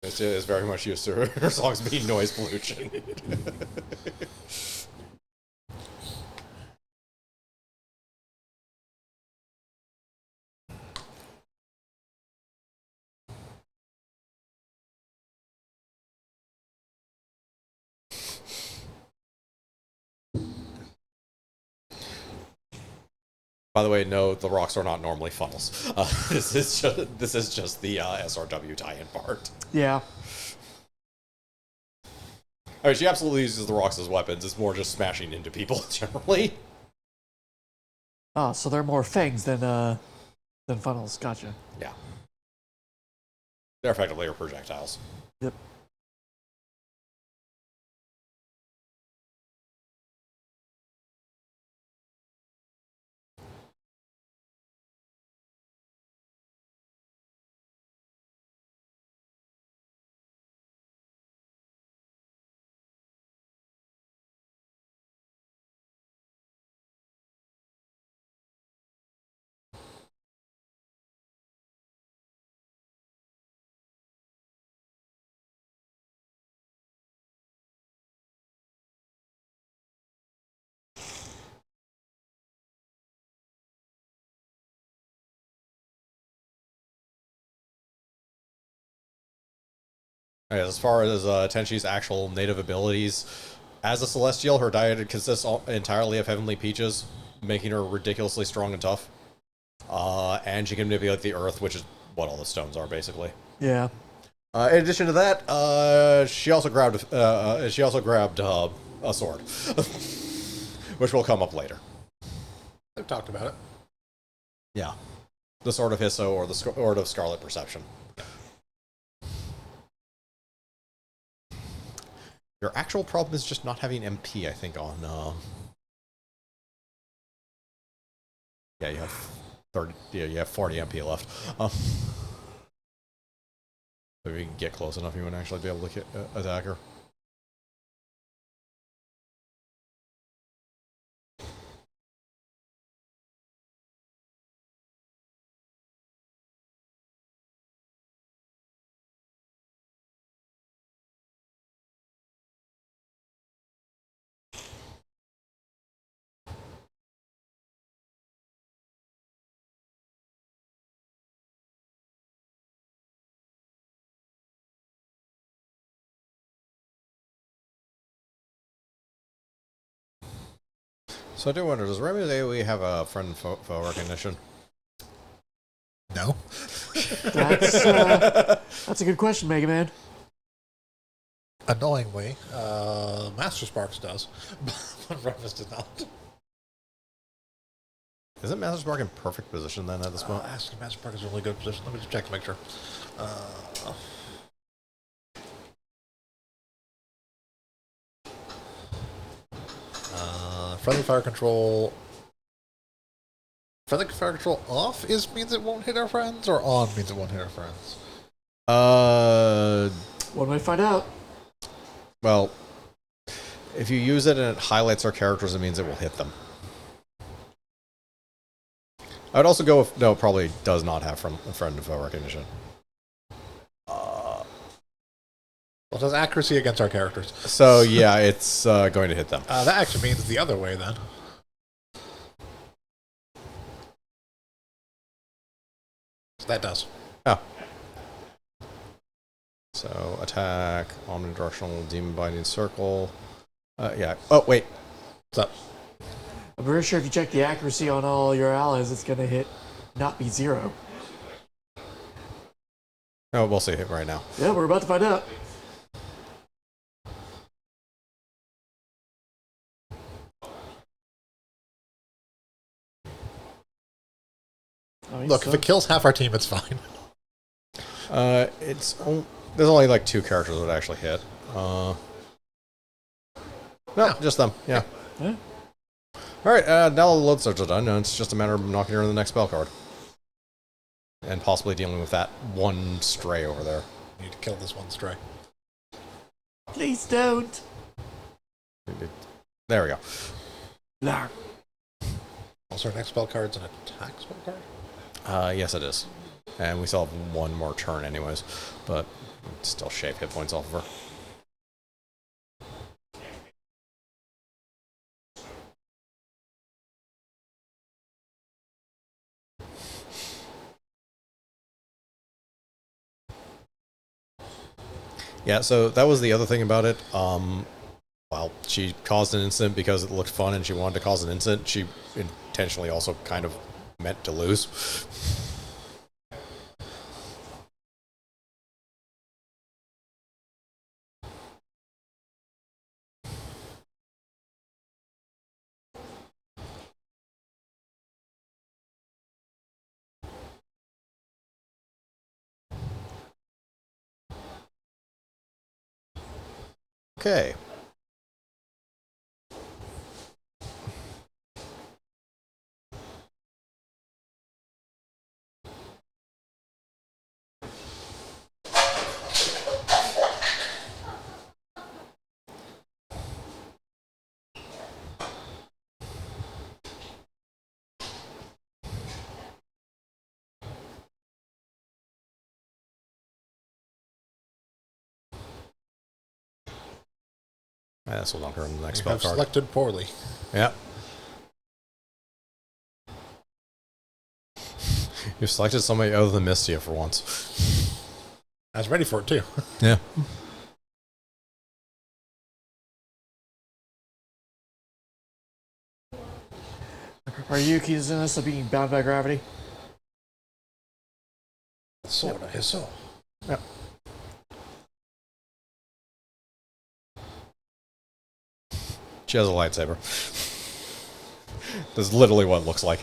It's very much used to her songs being noise pollution. By the way, no, the rocks are not normally funnels. This is just the SRW tie-in part. Yeah. I mean, she absolutely uses the rocks as weapons. It's more just smashing into people generally. Oh, so they're more fangs than funnels. Gotcha. Yeah, they're effectively her projectiles. Yep. As far as Tenshi's actual native abilities, as a Celestial, her diet consists entirely of Heavenly Peaches, making her ridiculously strong and tough. And she can manipulate the Earth, which is what all the stones are, basically. Yeah. In addition to that, she also grabbed a sword, which will come up later. I've talked about it. Yeah, the Sword of Hisso or the Sword of Scarlet Perception. Your actual problem is just not having MP, I think, on... Yeah, you have 30. Yeah, you have 40 MP left. If you can get close enough, you would actually be able to attack her. So I do wonder, does Remy AoE have a friend foe recognition? No. That's a good question, Mega Man. Annoyingly, Master Sparks does, but Remus did not. Isn't Master Spark in perfect position then at this point? Actually, Master Spark is in a really good position. Let me just check to make sure. Friendly fire control. Friendly fire control off means it won't hit our friends, or on means it won't hit our friends. What do I find out? Well, if you use it and it highlights our characters, it means it will hit them. I would also go with, no, it probably does not have friend and foe recognition. Well, it has accuracy against our characters. So, yeah, it's going to hit them. That actually means the other way, then. So that does. Oh. So, attack, omnidirectional, demon binding circle. Yeah. Oh, wait. What's up? I'm very sure if you check the accuracy on all your allies, it's gonna not be 0. Oh, we'll see it right now. Yeah, we're about to find out. Look, if it kills half our team, it's fine. There's only like 2 characters that would actually hit. No, just them. Yeah. Yeah. All right. Now the load starts are done, and it's just a matter of knocking her in the next spell card, and possibly dealing with that one stray over there. You need to kill this one stray. Please don't. There we go. Nah. Also, our next spell card's an attack spell card? Yes, it is. And we still have one more turn anyways, but still shave hit points off of her. Yeah, so that was the other thing about it. Well, she caused an incident because it looked fun and she wanted to cause an incident. She intentionally also kind of meant to lose. Okay. This will knock her in the next You spell have card. selected poorly. Yeah. You've selected somebody other than Mystia for once. I was ready for it, too. Yeah. Are you accusing us of being bound by gravity? Sorta is so. Yep. She has a lightsaber. That's literally what it looks like.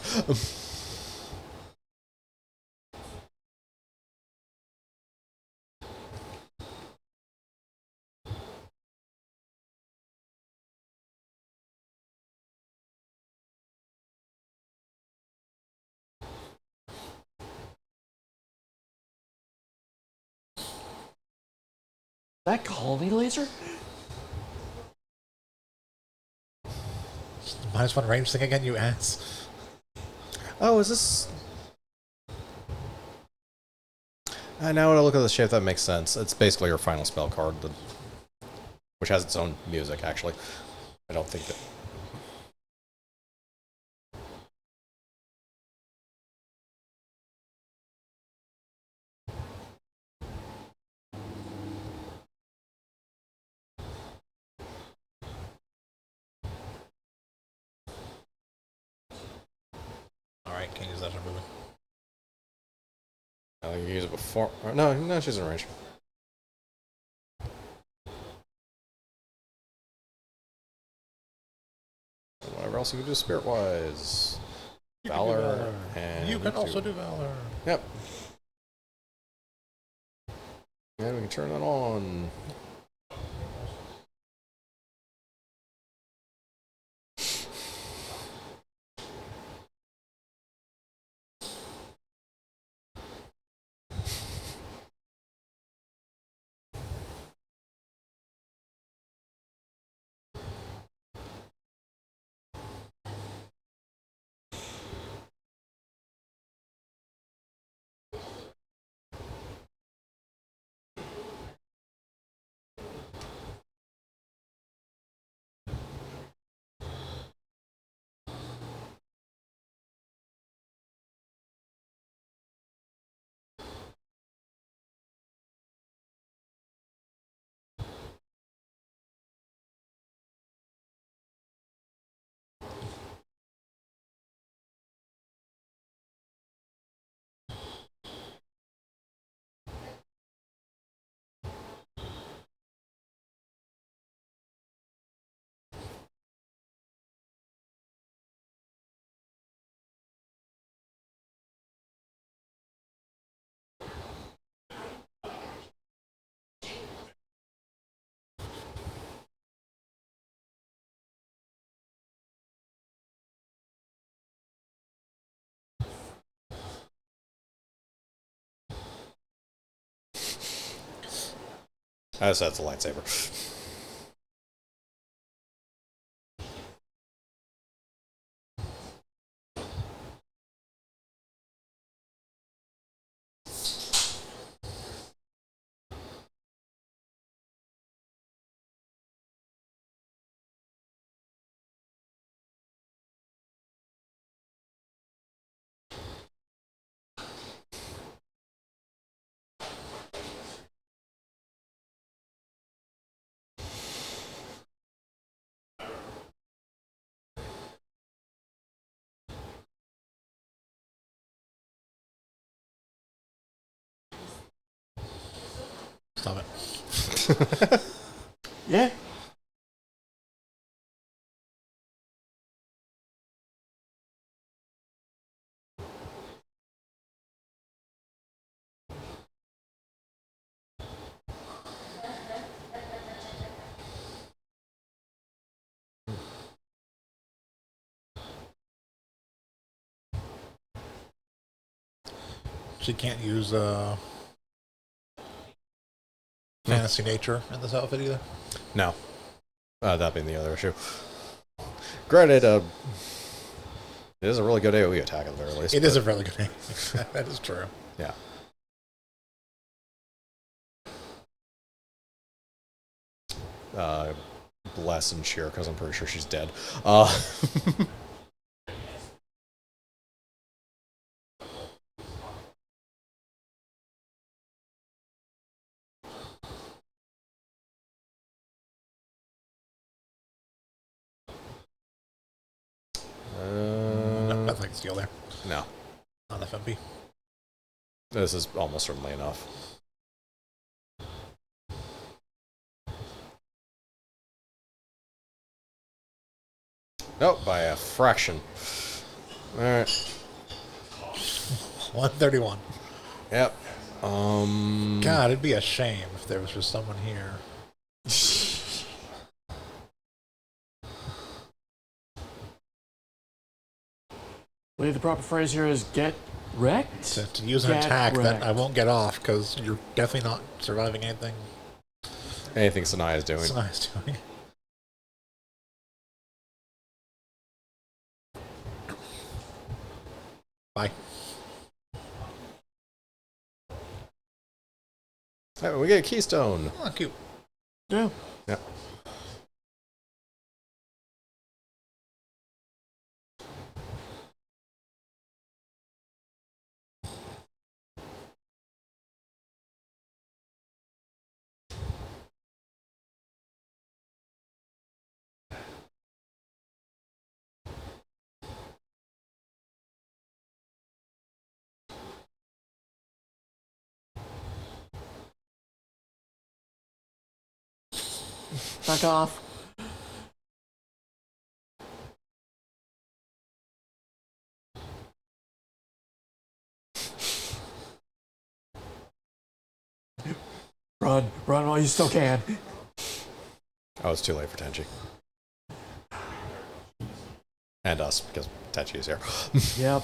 That calming laser? -1 range thing again, you ass. Oh, is this... now when I look at the shape, that makes sense. It's basically her final spell card, which has its own music, actually. I don't think that... Alright, can't use that for moving. I think you use it before. No, she's in range. Whatever else you can do spirit wise. Valor, and you can also do Valor. Yep. And we can turn that on. That's a lightsaber. Stop it. Yeah. She can't use fantasy nature in this outfit either. No. That being the other issue. Granted, it is a really good AoE attack at the very least. It is a really good name. That is true. Yeah. Bless and cheer, because I'm pretty sure she's dead. Nothing steal there. No. On FMP. This is almost certainly enough. Nope, by a fraction. Alright. 131. Yep. God, it'd be a shame if there was just someone here. I believe the proper phrase here is get wrecked? To use an Get attack that I wrecked. won't get off because you're definitely not surviving anything. Anything Sanaya is doing. It's nice doing. Bye. Hey, we get a keystone. Oh, cute. Yeah. Yep. Back off. Run while you still can. Oh, it's too late for Tenchi. And us, because Tenchi is here. Yep.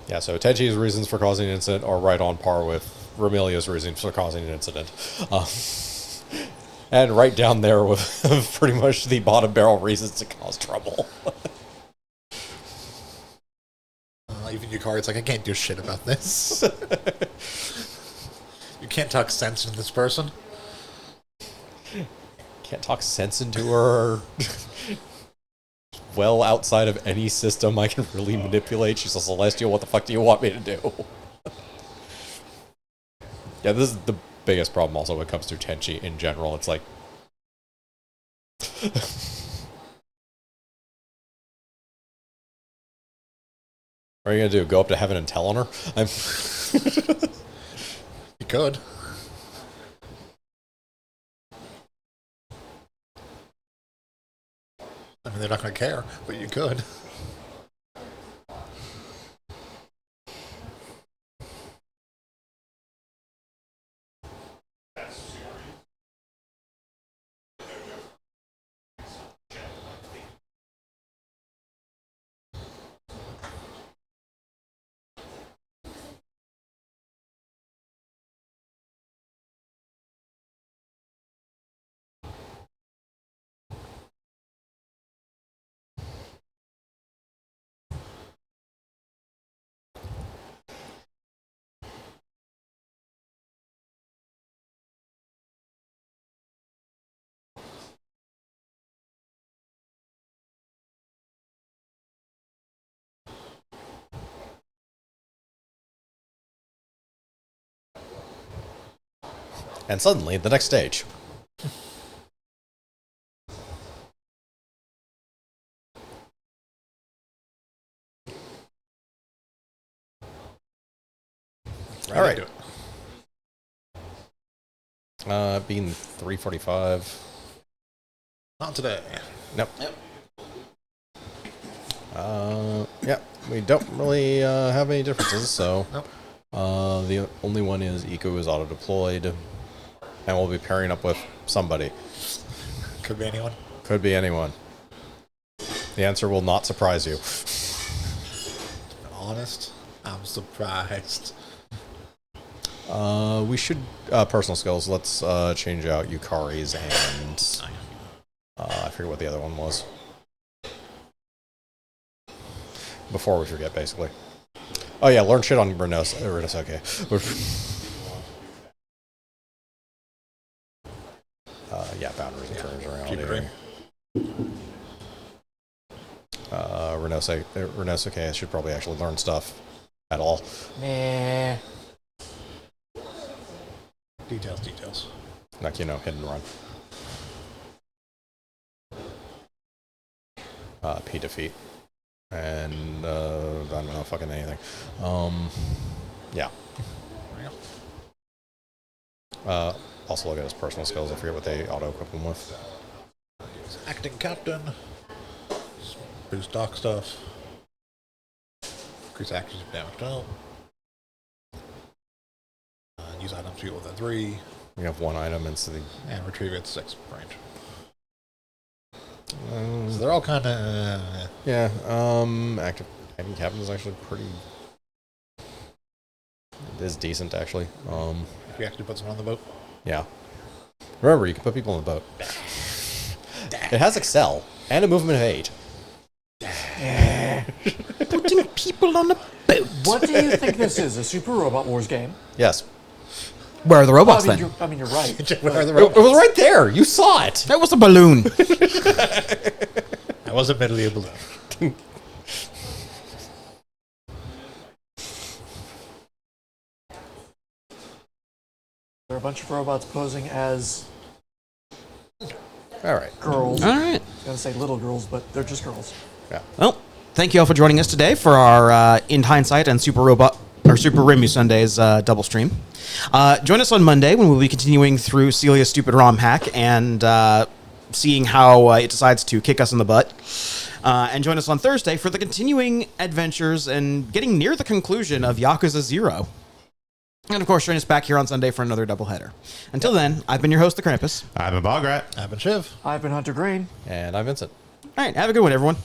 Yeah, so Tenchi's reasons for causing an incident are right on par with Ramelia's reasons for causing an incident. And right down there with pretty much the bottom barrel reasons to cause trouble. Even Yukari's like, I can't do shit about this. You can't talk sense into this person. Can't talk sense into her. Well outside of any system I can really manipulate. She's a Celestial. What the fuck do you want me to do? Yeah, this is the biggest problem also when it comes to Tenchi in general. It's like... What are you going to do? Go up to heaven and tell on her? You could. I mean, they're not going to care, but you could. And suddenly, the next stage. All right. Being 3:45. Not today. Nope. Yeah, we don't really have any differences, so... Nope. The only one is Iku is auto-deployed, and we'll be pairing up with somebody. Could be anyone. Could be anyone. The answer will not surprise you. To be honest, I'm surprised. We should... personal skills, let's change out Yukari's and... I forget what the other one was. Before we forget, basically. Oh yeah, learn shit on Renosuke. Okay. Yeah, boundaries and terms around Keep it here. Renosuke should probably actually learn stuff at all. Nah. Details. Like, you know, hit and run. P defeat. And I don't know fucking anything. Yeah. Also look at his personal skills. I forget what they auto-equip him with. Acting captain. Boost dock stuff. Increase accuracy of damage dealt. Use items to with a 3. We have one item instead of... And retrieve it 6 range. So they're all kind of... Yeah, acting captain is actually pretty... It is decent, actually. If you actually put someone on the boat. Yeah. Remember, you can put people on the boat. It has Excel and a movement of 8. Putting people on a boat. What do you think this is? A Super Robot Wars game? Yes. Where are the Well, robots then? I mean, you're right. Where are the It robots? was right there. You saw it. That was a balloon. That was admittedly a balloon. There are a bunch of robots posing as All right. girls. All right. I was gonna say little girls, but they're just girls. Well, thank you all for joining us today for our In Hindsight and Super Remu Sundays double stream. Join us on Monday when we'll be continuing through Celia's stupid ROM hack and seeing how it decides to kick us in the butt. And join us on Thursday for the continuing adventures and getting near the conclusion of Yakuza 0. And of course, join us back here on Sunday for another doubleheader. Until then, I've been your host, the Krampus. I've been Bograt. I've been Shiv. I've been Hunter Green. And I'm Vincent. All right, have a good one, everyone.